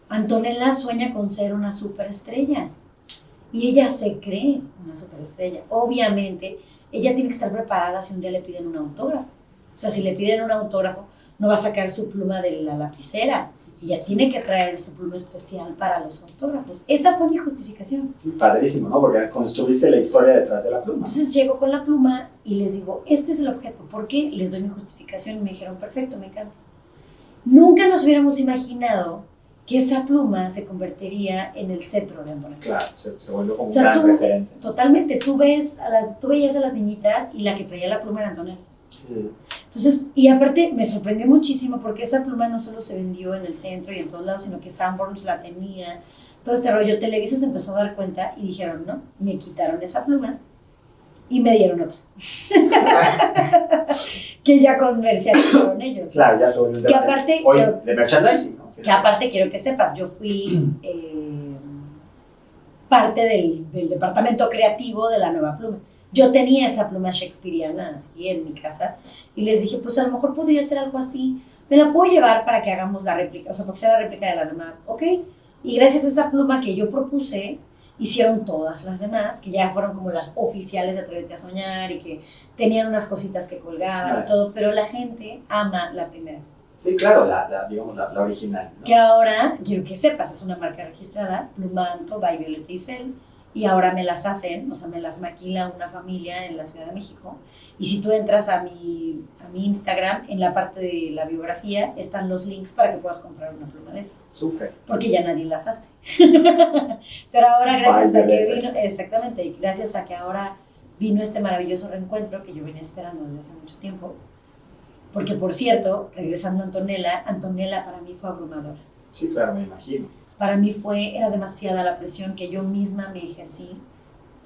Antonella sueña con ser una superestrella. Y ella se cree una superestrella. Obviamente, ella tiene que estar preparada si un día le piden un autógrafo. O sea, si le piden un autógrafo, no va a sacar su pluma de la lapicera. Ella tiene que traer su pluma especial para los autógrafos. Esa fue mi justificación. Padrísimo, ¿no? Porque construiste la historia detrás de la pluma. Entonces llego con la pluma y les digo, este es el objeto. ¿Por qué? Les doy mi justificación y me dijeron, perfecto, me encanta. Nunca nos hubiéramos imaginado que esa pluma se convertiría en el cetro de Antonella. Claro, se volvió como un gran referente. Totalmente. Tú veías a las niñitas y la que traía la pluma era Antonella. Sí. Entonces, y aparte me sorprendió muchísimo porque esa pluma no solo se vendió en el centro y en todos lados, sino que Sanborns la tenía, todo este rollo. Televisa se empezó a dar cuenta y dijeron, no, me quitaron esa pluma y me dieron otra. Que ya comercializaron ellos. Claro, ya sobre un de merchandising, ¿no? Que aparte quiero que sepas, yo fui parte del departamento creativo de la nueva pluma. Yo tenía esa pluma shakespeariana así en mi casa y les dije, pues a lo mejor podría ser algo así. Me la puedo llevar para que hagamos la réplica, o sea, para que sea la réplica de las demás. Ok. Y gracias a esa pluma que yo propuse, hicieron todas las demás, que ya fueron como las oficiales de Atrévete a Soñar y que tenían unas cositas que colgaban y todo, pero la gente ama la primera. Sí, claro, digamos, la original, ¿no? Que ahora, quiero que sepas, es una marca registrada, Plumanto by Violeta Isfel, y ahora me las hacen, o sea, me las maquila una familia en la Ciudad de México. Y si tú entras a mi Instagram, en la parte de la biografía están los links para que puedas comprar una pluma de esas. Súper. Porque ya nadie las hace. Pero ahora gracias a que vino, exactamente, gracias a que ahora vino este maravilloso reencuentro que yo venía esperando desde hace mucho tiempo. Porque, por cierto, regresando a Antonella para mí fue abrumadora. Sí, claro, me imagino. Para mí era demasiada la presión que yo misma me ejercí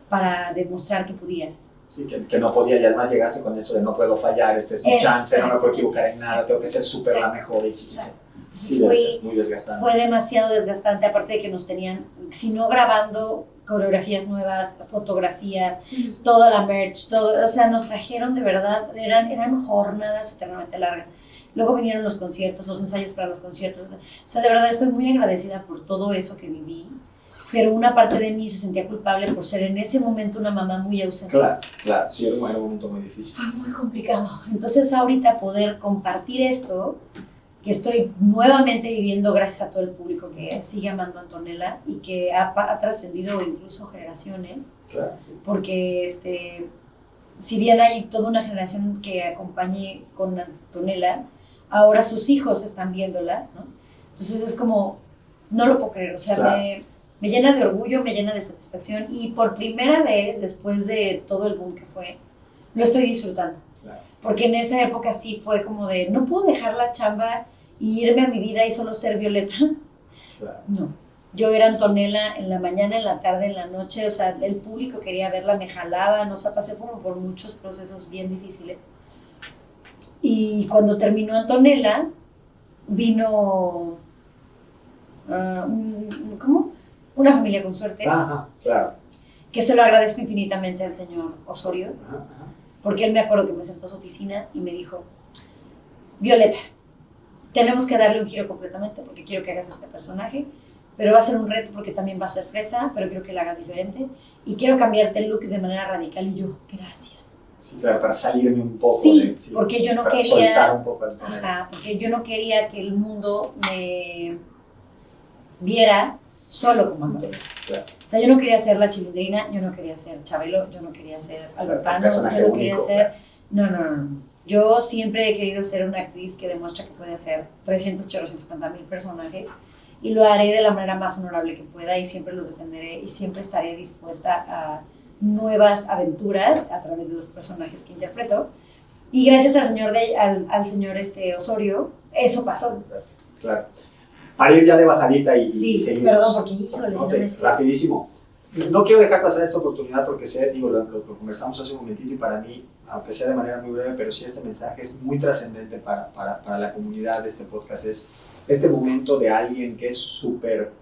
para demostrar que podía. Sí, que no podía, y además llegaste con eso de no puedo fallar, este es mi chance, no me puedo equivocar en nada, tengo que ser súper la mejor. Entonces sí, muy desgastante. Fue demasiado desgastante, aparte de que nos tenían, si no grabando coreografías nuevas, fotografías, toda la merch, todo, o sea, nos trajeron de verdad, eran jornadas eternamente largas. Luego vinieron los conciertos, los ensayos para los conciertos, o sea, de verdad estoy muy agradecida por todo eso que viví. Pero una parte de mí se sentía culpable por ser en ese momento una mamá muy ausente. Claro, sí, era un momento muy difícil. Fue muy complicado. Entonces ahorita poder compartir esto, que estoy nuevamente viviendo gracias a todo el público que sigue amando a Antonella y que ha trascendido incluso generaciones. Claro, sí. Porque si bien hay toda una generación que acompañe con Antonella, ahora sus hijos están viéndola, ¿no? Entonces es como, no lo puedo creer, o sea, claro. Me llena de orgullo, me llena de satisfacción y por primera vez, después de todo el boom que fue, lo estoy disfrutando. Claro. Porque en esa época sí fue como de, no puedo dejar la chamba y irme a mi vida y solo ser Violeta. Claro. No, yo era Antonella en la mañana, en la tarde, en la noche, o sea, el público quería verla, me jalaban, o sea, pasé como por muchos procesos bien difíciles. Y cuando terminó Antonella, vino, ¿cómo? Una familia con suerte. Ajá, claro. Que se lo agradezco infinitamente al señor Osorio, Ajá. porque él me acuerdo que me sentó a su oficina y me dijo, Violeta, tenemos que darle un giro completamente porque quiero que hagas este personaje, pero va a ser un reto porque también va a ser fresa, pero quiero que la hagas diferente y quiero cambiarte el look de manera radical. Y yo, gracias. Sí, claro, para salirme un poco. Sí, porque yo no para quería... soltar un poco porque yo no quería que el mundo me viera solo como Antonella. Claro. O sea, yo no quería ser la Chilindrina, yo no quería ser Chabelo, yo no quería ser Albertano, yo no quería ser... No. Yo siempre he querido ser una actriz que demuestra que puede hacer 350,000 personajes y lo haré de la manera más honorable que pueda y siempre los defenderé y siempre estaré dispuesta a nuevas aventuras a través de los personajes que interpreto. Y gracias al señor Osorio, eso pasó. Claro. Para ir ya de bajadita y seguimos. Perdón, porque híjole, no me rapidísimo. No quiero dejar pasar esta oportunidad porque sé, lo conversamos hace un momentito y para mí, aunque sea de manera muy breve, pero sí este mensaje es muy trascendente para la comunidad de este podcast. Es este momento de alguien que es súper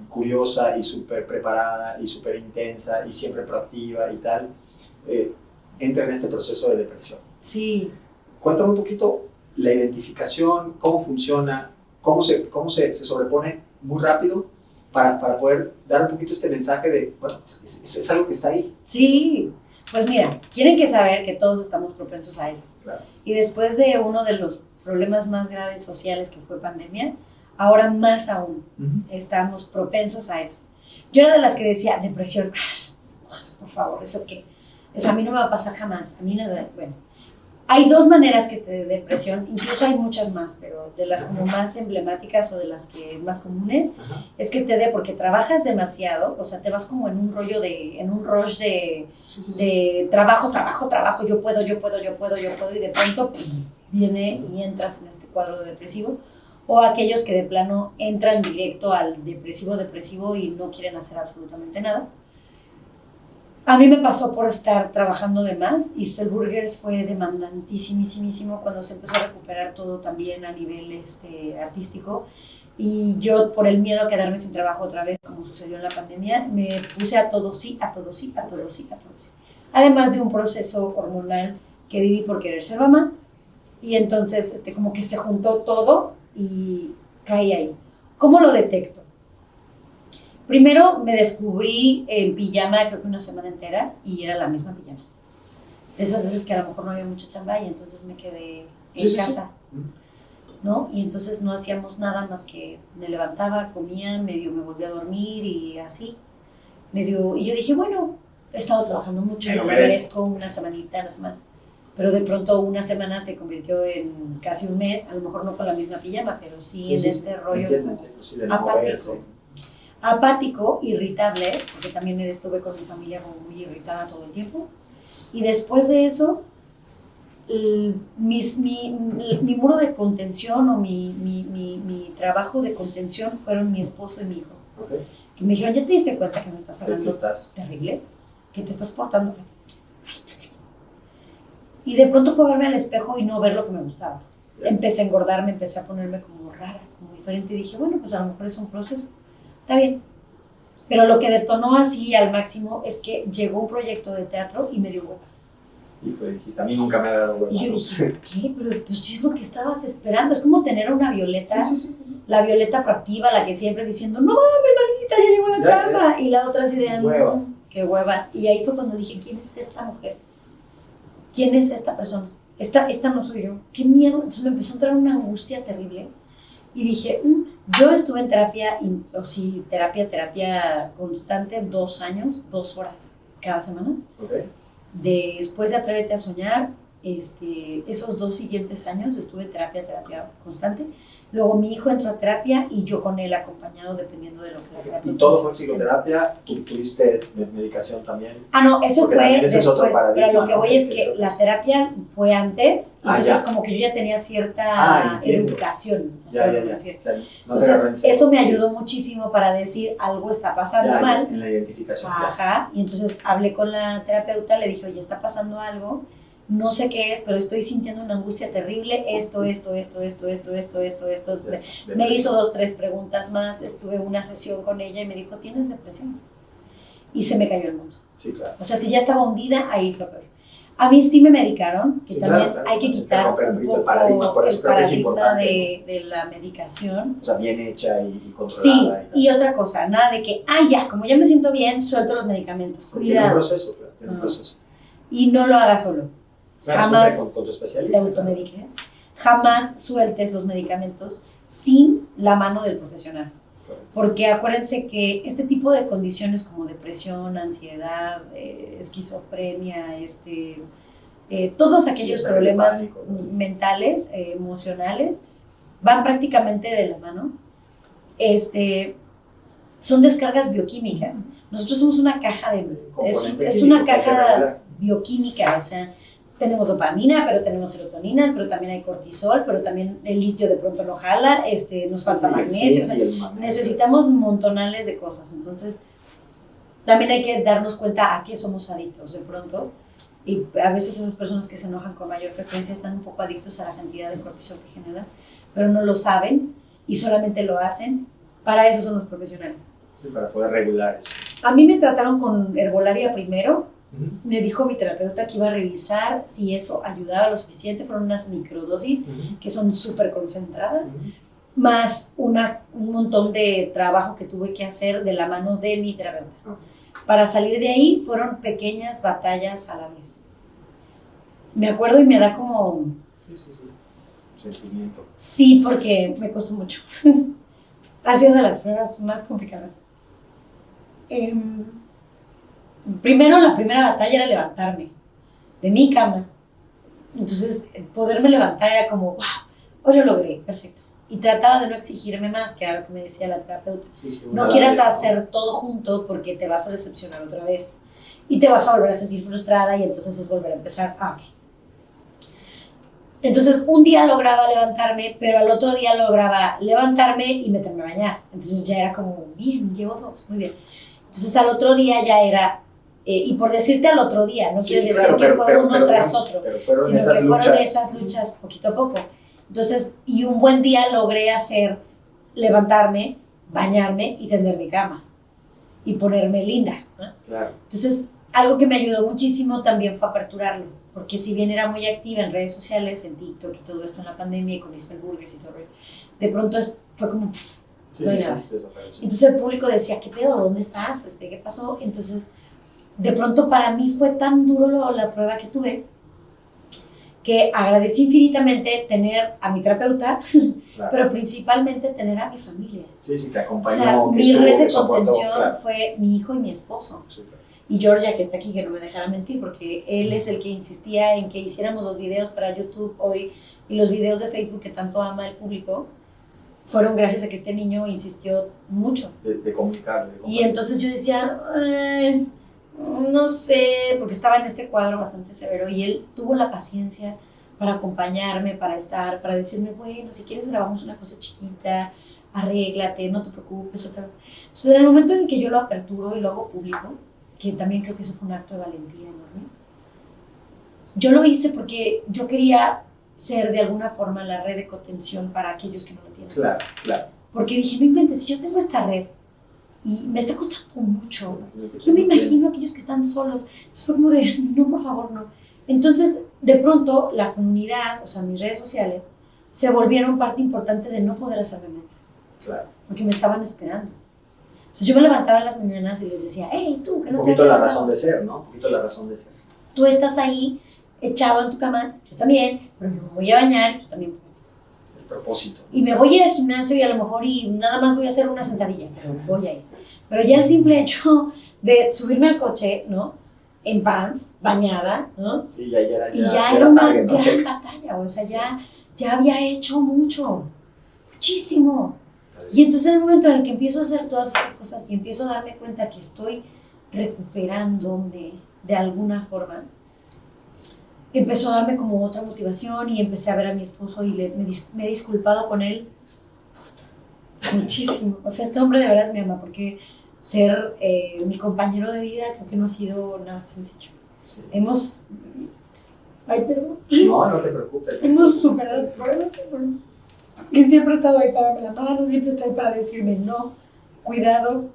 curiosa y súper preparada y súper intensa y siempre proactiva y tal, entra en este proceso de depresión. Sí. Cuéntame un poquito la identificación, cómo funciona, cómo se sobrepone muy rápido para poder dar un poquito este mensaje de, bueno, es algo que está ahí. Sí, pues mira, tienen que saber que todos estamos propensos a eso. Claro. Y después de uno de los problemas más graves sociales que fue pandemia, ahora más aún estamos propensos a eso. Yo era de las que decía, depresión, por favor, ¿eso qué? Eso a mí no me va a pasar jamás. A mí nada, bueno. Hay dos maneras que te dé depresión, incluso hay muchas más, pero de las como más emblemáticas o de las que más comunes, es que te dé porque trabajas demasiado, o sea, te vas como en un rollo en un rush de trabajo, yo puedo, y de pronto viene y entras en este cuadro depresivo, o aquellos que de plano entran directo al depresivo y no quieren hacer absolutamente nada. A mí me pasó por estar trabajando de más y Stellburgers fue demandantísimo cuando se empezó a recuperar todo también a nivel artístico y yo por el miedo a quedarme sin trabajo otra vez como sucedió en la pandemia me puse a todo sí. Además de un proceso hormonal que viví por querer ser mamá y entonces como que se juntó todo y caí ahí. ¿Cómo lo detecto? Primero me descubrí en pijama, creo que una semana entera, y era la misma pijama. De esas veces que a lo mejor no había mucha chamba y entonces me quedé en casa, ¿no? Y entonces no hacíamos nada más que me levantaba, comía, medio me volvía a dormir y así. y yo dije, bueno, he estado trabajando mucho, me lo merezco una semanita, una semana. Pero de pronto una semana se convirtió en casi un mes, a lo mejor no con la misma pijama, pero sí en este rollo apático, irritable, porque también estuve con mi familia como muy irritada todo el tiempo. Y después de eso, mi muro de contención o mi trabajo de contención fueron mi esposo y mi hijo. Okay. Que me dijeron, ¿ya te diste cuenta que me estás hablando terrible? ¿Que te estás portando? Y de pronto fue verme al espejo y no ver lo que me gustaba. Empecé a engordarme, empecé a ponerme como rara, como diferente. Y dije, bueno, pues a lo mejor es un proceso. Está bien. Pero lo que detonó así al máximo es que llegó un proyecto de teatro y me dio hueva. Hijo, dijiste, a mí nunca me ha dado hueva. Y yo dije, ¿qué? Pero pues sí es lo que estabas esperando. Es como tener una Violeta, la Violeta proactiva, la que siempre diciendo, no mames, manita, ya llegó la chamba. Y la otra así de, qué hueva. Y ahí fue cuando dije, ¿quién es esta mujer? ¿Quién es esta persona? Esta no soy yo. Qué miedo. Entonces me empezó a entrar una angustia terrible. Y dije, yo estuve en terapia, terapia constante, 2 años, 2 horas cada semana. Okay. Después de Atrévete a Soñar, esos 2 siguientes años estuve en terapia constante. Luego mi hijo entró a terapia y yo con él acompañado dependiendo de lo que la terapia. ¿Y todo fue psicoterapia? ¿Tú tuviste medicación también? No, eso fue después, pero lo que voy es que la terapia fue antes, entonces como que yo ya tenía cierta educación. Entonces eso me ayudó muchísimo para decir algo está pasando mal. En la identificación. Ajá, y entonces hablé con la terapeuta, le dije, oye, está pasando algo. No sé qué es, pero estoy sintiendo una angustia terrible, esto. Me hizo 2, 3 preguntas más, estuve una sesión con ella y me dijo, ¿tienes depresión? Y se me cayó el mundo. Sí, claro. O sea, si ya estaba hundida, ahí fue peor. A mí sí me medicaron, que también claro. Hay que quitar un poco el paradigma de la medicación. O sea, bien hecha y controlada. Sí, y otra cosa, nada de que, ya, como ya me siento bien, suelto los medicamentos. Cuidado. Tiene un proceso, claro, tiene un proceso. Y no lo hagas solo. Claro, jamás con tu especialista, te automediques, jamás sueltes los medicamentos sin la mano del profesional. Porque acuérdense que este tipo de condiciones como depresión, ansiedad, esquizofrenia, todos aquellos problemas mentales, emocionales, van prácticamente de la mano. Son descargas bioquímicas. Nosotros somos una caja es una caja bioquímica, o sea, tenemos dopamina, pero tenemos serotoninas, pero también hay cortisol, pero también el litio de pronto no jala, nos falta magnesio, o sea, necesitamos montonales de cosas. Entonces, también hay que darnos cuenta a qué somos adictos de pronto, y a veces esas personas que se enojan con mayor frecuencia están un poco adictos a la cantidad de cortisol que generan, pero no lo saben y solamente lo hacen. Para eso son los profesionales. Sí, para poder regular eso. A mí me trataron con herbolaria primero. Me dijo mi terapeuta que iba a revisar si eso ayudaba lo suficiente. Fueron unas microdosis que son súper concentradas, más un montón de trabajo que tuve que hacer de la mano de mi terapeuta. Para salir de ahí fueron pequeñas batallas a la vez. Me acuerdo y me da como... Sentimiento. Sí, porque me costó mucho. Ha sido de las pruebas más complicadas. Primero, la primera batalla era levantarme de mi cama. Entonces, poderme levantar era como, wow, hoy lo logré, perfecto. Y trataba de no exigirme más, que era lo que me decía la terapeuta. No quieras hacer todo junto porque te vas a decepcionar otra vez. Y te vas a volver a sentir frustrada y entonces es volver a empezar. Ok. Entonces, un día lograba levantarme, pero al otro día lograba levantarme y meterme a bañar. Entonces ya era como, bien, llevo 2, muy bien. Entonces al otro día ya era... y por decirte al otro día, no quiere decir que fue uno tras otro, sino que fueron esas luchas poquito a poco. Entonces, y un buen día logré levantarme, bañarme y tender mi cama. Y ponerme linda, ¿no? Claro. Entonces, algo que me ayudó muchísimo también fue aperturarlo. Porque si bien era muy activa en redes sociales, en TikTok y todo esto en la pandemia, y con Isabel Burgers y todo, de pronto fue como... no hay nada. Entonces el público decía, ¿qué pedo? ¿Dónde estás? ¿Qué pasó? Entonces, de pronto para mí fue tan duro la prueba que tuve que agradecí infinitamente tener a mi terapeuta, Claro. pero principalmente tener a mi familia. Sí, sí, te O acompañó. sea, que mi estuvo, red de que soportó, contención claro. fue mi hijo y mi esposo. Súper. Y Georgia, que está aquí, que no me dejara mentir, porque él es el que insistía en que hiciéramos los videos para YouTube hoy y los videos de Facebook que tanto ama el público, fueron gracias a que este niño insistió mucho. De comunicar. Y entonces yo decía, no sé, porque estaba en este cuadro bastante severo y él tuvo la paciencia para acompañarme, para estar, para decirme, bueno, si quieres grabamos una cosa chiquita, arréglate, no te preocupes, otra vez. Entonces, en el momento en el que yo lo aperturo y lo hago público, que también creo que eso fue un acto de valentía enorme, yo lo hice porque yo quería ser de alguna forma la red de contención para aquellos que no lo tienen. Claro, claro. Porque dije, no inventes, si yo tengo esta red y me está costando mucho, yo me imagino a aquellos que están solos. Entonces fue como de, no, por favor, no. Entonces, de pronto, la comunidad, o sea, mis redes sociales, se volvieron parte importante de no poder hacerme mensa. Claro. Porque me estaban esperando. Entonces yo me levantaba en las mañanas y les decía, hey, tú, que no te has Un poquito la levantado. razón de ser, ¿no? Un poquito la razón de ser. Tú estás ahí, echado en tu cama, yo también, pero yo me voy a bañar, tú también puedes. El propósito. Y me voy a ir al gimnasio y a lo mejor y nada más voy a hacer una sentadilla, pero voy a ir. Pero ya el simple hecho de subirme al coche, ¿no? En pants, bañada, ¿no? Sí, ya era. Y ya era una target, ¿no? gran batalla, o sea, ya había hecho muchísimo. Y entonces en el momento en el que empiezo a hacer todas estas cosas y empiezo a darme cuenta que estoy recuperándome de alguna forma, empezó a darme como otra motivación y empecé a ver a mi esposo y me he disculpado con él muchísimo. O sea, este hombre de veras me ama porque ser mi compañero de vida creo que no ha sido nada sencillo. Sí. Ay, perdón. No, no te preocupes. Hemos superado problemas. Y siempre he estado ahí para darme la mano, siempre está ahí para decirme no, cuidado,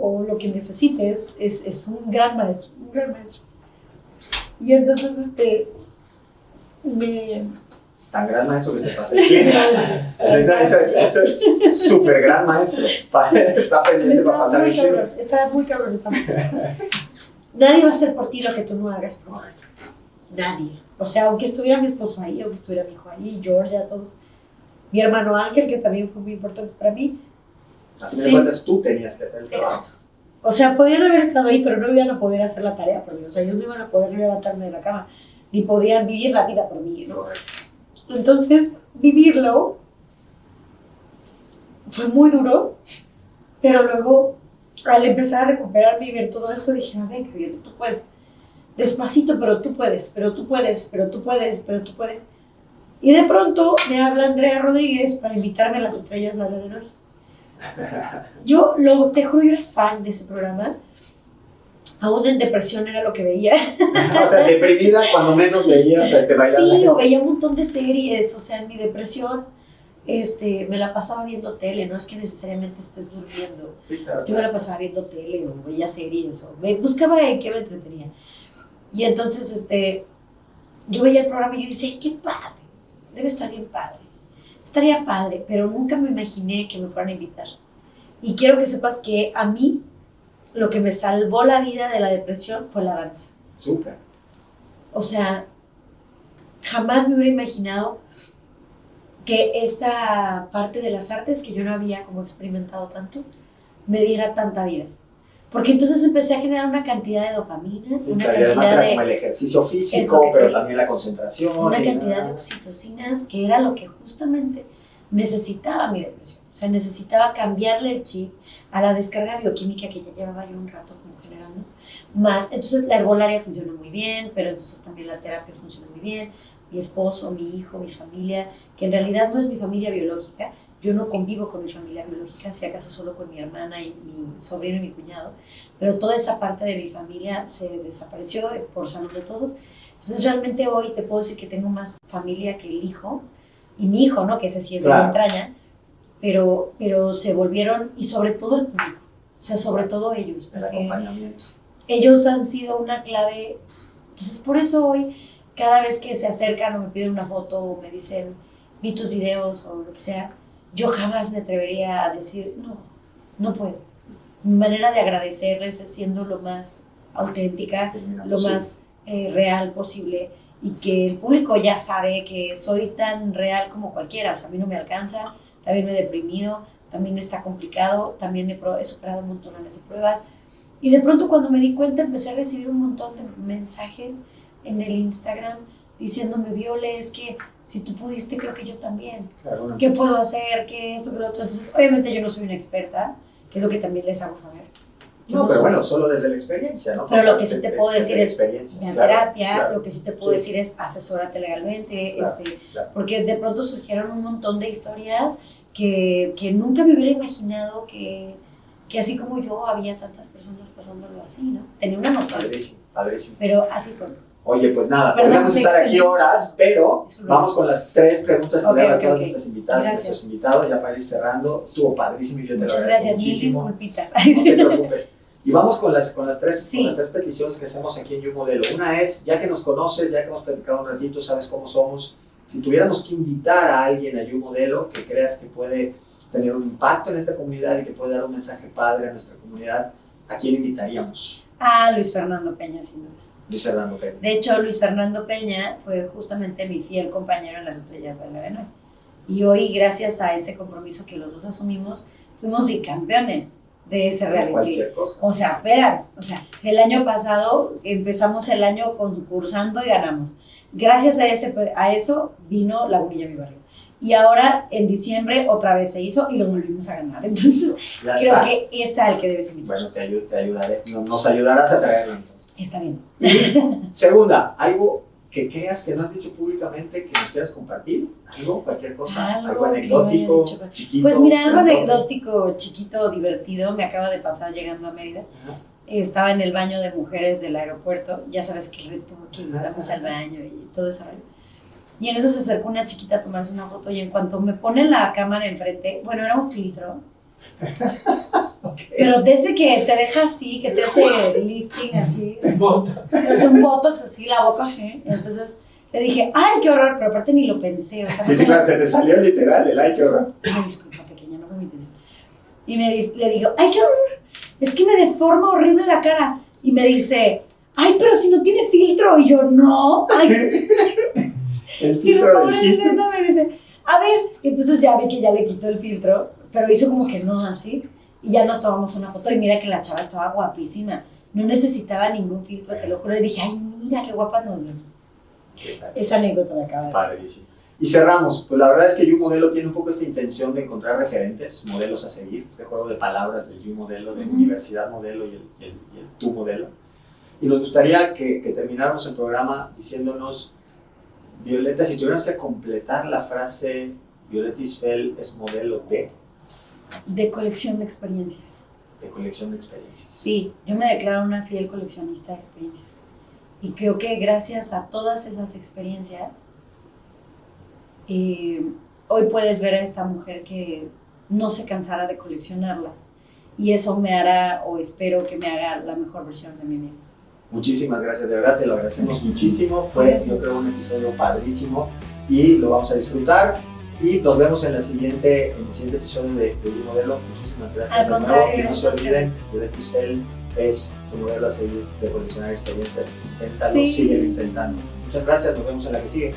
o lo que necesites. Es un gran maestro, un gran maestro. Y entonces, Tan gran maestro que te pasé. ¿Quién es? Ese es súper gran maestro. Está pendiente para pasar el quién es. Está muy cabrón. Nadie va a hacer por ti lo que tú no hagas por él. Nadie. O sea, aunque estuviera mi esposo ahí, aunque estuviera mi hijo ahí, Georgia, todos. Mi hermano Ángel, que también fue muy importante para mí. A fin de cuentas, tú tenías que hacer el trabajo. Exacto. O sea, podían haber estado ahí, pero no iban a poder hacer la tarea por mí. O sea, ellos no iban a poder levantarme de la cama, ni podían vivir la vida por mí, ¿no? Entonces, vivirlo fue muy duro, pero luego, al empezar a recuperarme y ver todo esto, dije, venga, bien, tú puedes. Despacito, pero tú puedes, pero tú puedes, pero tú puedes, pero tú puedes. Y de pronto me habla Andrea Rodríguez para invitarme a Las Estrellas Bailan Hoy. Te juro, yo era fan de ese programa. Aún en depresión era lo que veía. O sea, deprimida cuando menos veías bailar. Sí, o veía un montón de series. O sea, en mi depresión me la pasaba viendo tele. No es que necesariamente estés durmiendo. Sí, claro. Yo me la pasaba viendo tele o veía series o buscaba en qué me entretenía. Y entonces yo veía el programa y yo decía, ¡ay, qué padre! Debe estar bien padre. Estaría padre, pero nunca me imaginé que me fueran a invitar. Y quiero que sepas que a mí lo que me salvó la vida de la depresión fue la danza. Súper. O sea, jamás me hubiera imaginado que esa parte de las artes que yo no había como experimentado tanto, me diera tanta vida. Porque entonces empecé a generar una cantidad de dopaminas, Sí, una claro, y además cantidad era de... como el ejercicio físico, pero también la concentración. Una cantidad de oxitocinas que era lo que justamente necesitaba mi depresión. O sea, necesitaba cambiarle el chip a la descarga bioquímica que ya llevaba yo un rato como generando. Más, entonces la herbolaria funciona muy bien, pero entonces también la terapia funciona muy bien. Mi esposo, mi hijo, mi familia, que en realidad no es mi familia biológica. Yo no convivo con mi familia biológica, si acaso solo con mi hermana y mi sobrino y mi cuñado, pero toda esa parte de mi familia se desapareció por salud de todos. Entonces realmente hoy te puedo decir que tengo más familia que el hijo, y mi hijo, ¿no? Que ese sí es de mi entraña, pero se volvieron, y sobre todo el público, o sea, sobre todo ellos. El acompañamiento. Ellos han sido una clave. Entonces por eso hoy, cada vez que se acercan o me piden una foto o me dicen, vi tus videos o lo que sea, yo jamás me atrevería a decir, no puedo. Mi manera de agradecerles es siendo lo más auténtica, lo más real posible y que el público ya sabe que soy tan real como cualquiera. O sea, a mí no me alcanza, también me he deprimido, también está complicado, también he superado un montón de pruebas. Y de pronto cuando me di cuenta empecé a recibir un montón de mensajes en el Instagram diciéndome, Viole, es que si tú pudiste, creo que yo también. Claro. ¿Qué puedo hacer? ¿Qué esto? ¿Qué lo otro? Entonces, obviamente yo no soy una experta, que es lo que también les hago saber. No, pero bueno, solo desde la experiencia, ¿no? Pero lo que sí te puedo decir es, mi terapia, claro. Lo que sí te puedo decir es, asesórate legalmente, claro. Porque de pronto surgieron un montón de historias que nunca me hubiera imaginado que así como yo, había tantas personas pasándolo así, ¿no? Tenía una noción. Padrísimo, padrísimo. Pero así fue. Oye, pues nada, podríamos estar aquí horas, pero vamos con las 3 preguntas que le hago a todas nuestras invitadas y nuestros invitados, ya para ir cerrando. Estuvo padrísimo y yo te lo agradezco muchísimo. Muchas gracias, mil disculpitas. No te preocupes. Y vamos con las tres peticiones que hacemos aquí en You Modelo. Una es, ya que nos conoces, ya que hemos platicado un ratito, sabes cómo somos, si tuviéramos que invitar a alguien a You Modelo que creas que puede tener un impacto en esta comunidad y que puede dar un mensaje padre a nuestra comunidad, ¿a quién invitaríamos? A Luis Fernando Peña, sin duda. Luis Fernando Peña. De hecho, Luis Fernando Peña fue justamente mi fiel compañero en Las Estrellas Bailarán. Y hoy, gracias a ese compromiso que los dos asumimos, fuimos bicampeones de ese reality. Cualquier cosa. O sea, el año pasado empezamos el año concursando y ganamos. Gracias a eso vino Lagunilla, mi barrio. Y ahora, en diciembre, otra vez se hizo y lo volvimos a ganar. Entonces, creo que es al que debes invitar. Bueno, te ayudaré. Nos ayudarás a traerlo entonces. Está bien. Segunda, algo que creas que no has dicho públicamente que nos quieras compartir. Algo, cualquier cosa. Algo anecdótico, chiquito. Pues mira, algo anecdótico, chiquito, divertido. Me acaba de pasar llegando a Mérida. Estaba en el baño de mujeres del aeropuerto. Ya sabes que reto, que íbamos al baño y todo eso. Y en eso se acercó una chiquita a tomarse una foto y en cuanto me pone la cámara enfrente, bueno, era un filtro. Okay. Pero de ese que te deja así, que te hace lifting así. Es un botox así, la boca así. Entonces le dije, ay, qué horror, pero aparte ni lo pensé. O sea, sí, claro, se te salió literal el ay, qué horror. Ay, disculpa, pequeña, no fue mi intención. Y le digo, ay, qué horror, es que me deforma horrible la cara. Y me dice, ay, pero si no tiene filtro. Y yo, no. Ay. El filtro del filtro. Me dice, a ver. Entonces ya vi que ya le quitó el filtro, pero hizo como que no así. Y ya nos tomamos una foto y mira que la chava estaba guapísima. No necesitaba ningún filtro, te lo juro. Le dije, ay, mira qué guapa nos ven. Esa anécdota me acaba de pasar. Padrísimo. Y cerramos. Pues la verdad es que You Modelo tiene un poco esta intención de encontrar referentes, modelos a seguir. Este juego de palabras del You Modelo, de Universidad Modelo y el Tu Modelo. Y nos gustaría que termináramos el programa diciéndonos, Violeta, si tuviéramos que completar la frase, Violeta Isfel es modelo de colección de experiencias. De colección de experiencias. Sí, yo me declaro una fiel coleccionista de experiencias. Y creo que gracias a todas esas experiencias, hoy puedes ver a esta mujer que no se cansará de coleccionarlas. Y eso me hará, o espero que me haga la mejor versión de mí misma. Muchísimas gracias, de verdad, te lo agradecemos muchísimo. Fue, yo creo, un episodio padrísimo y lo vamos a disfrutar. Y nos vemos en el siguiente episodio de You Modelo. Muchísimas gracias. Al contrario, no se olviden, Violeta Isfel es tu modelo a seguir de coleccionar experiencias. Inténtalo, síguelo intentando. Muchas gracias, nos vemos en la que sigue.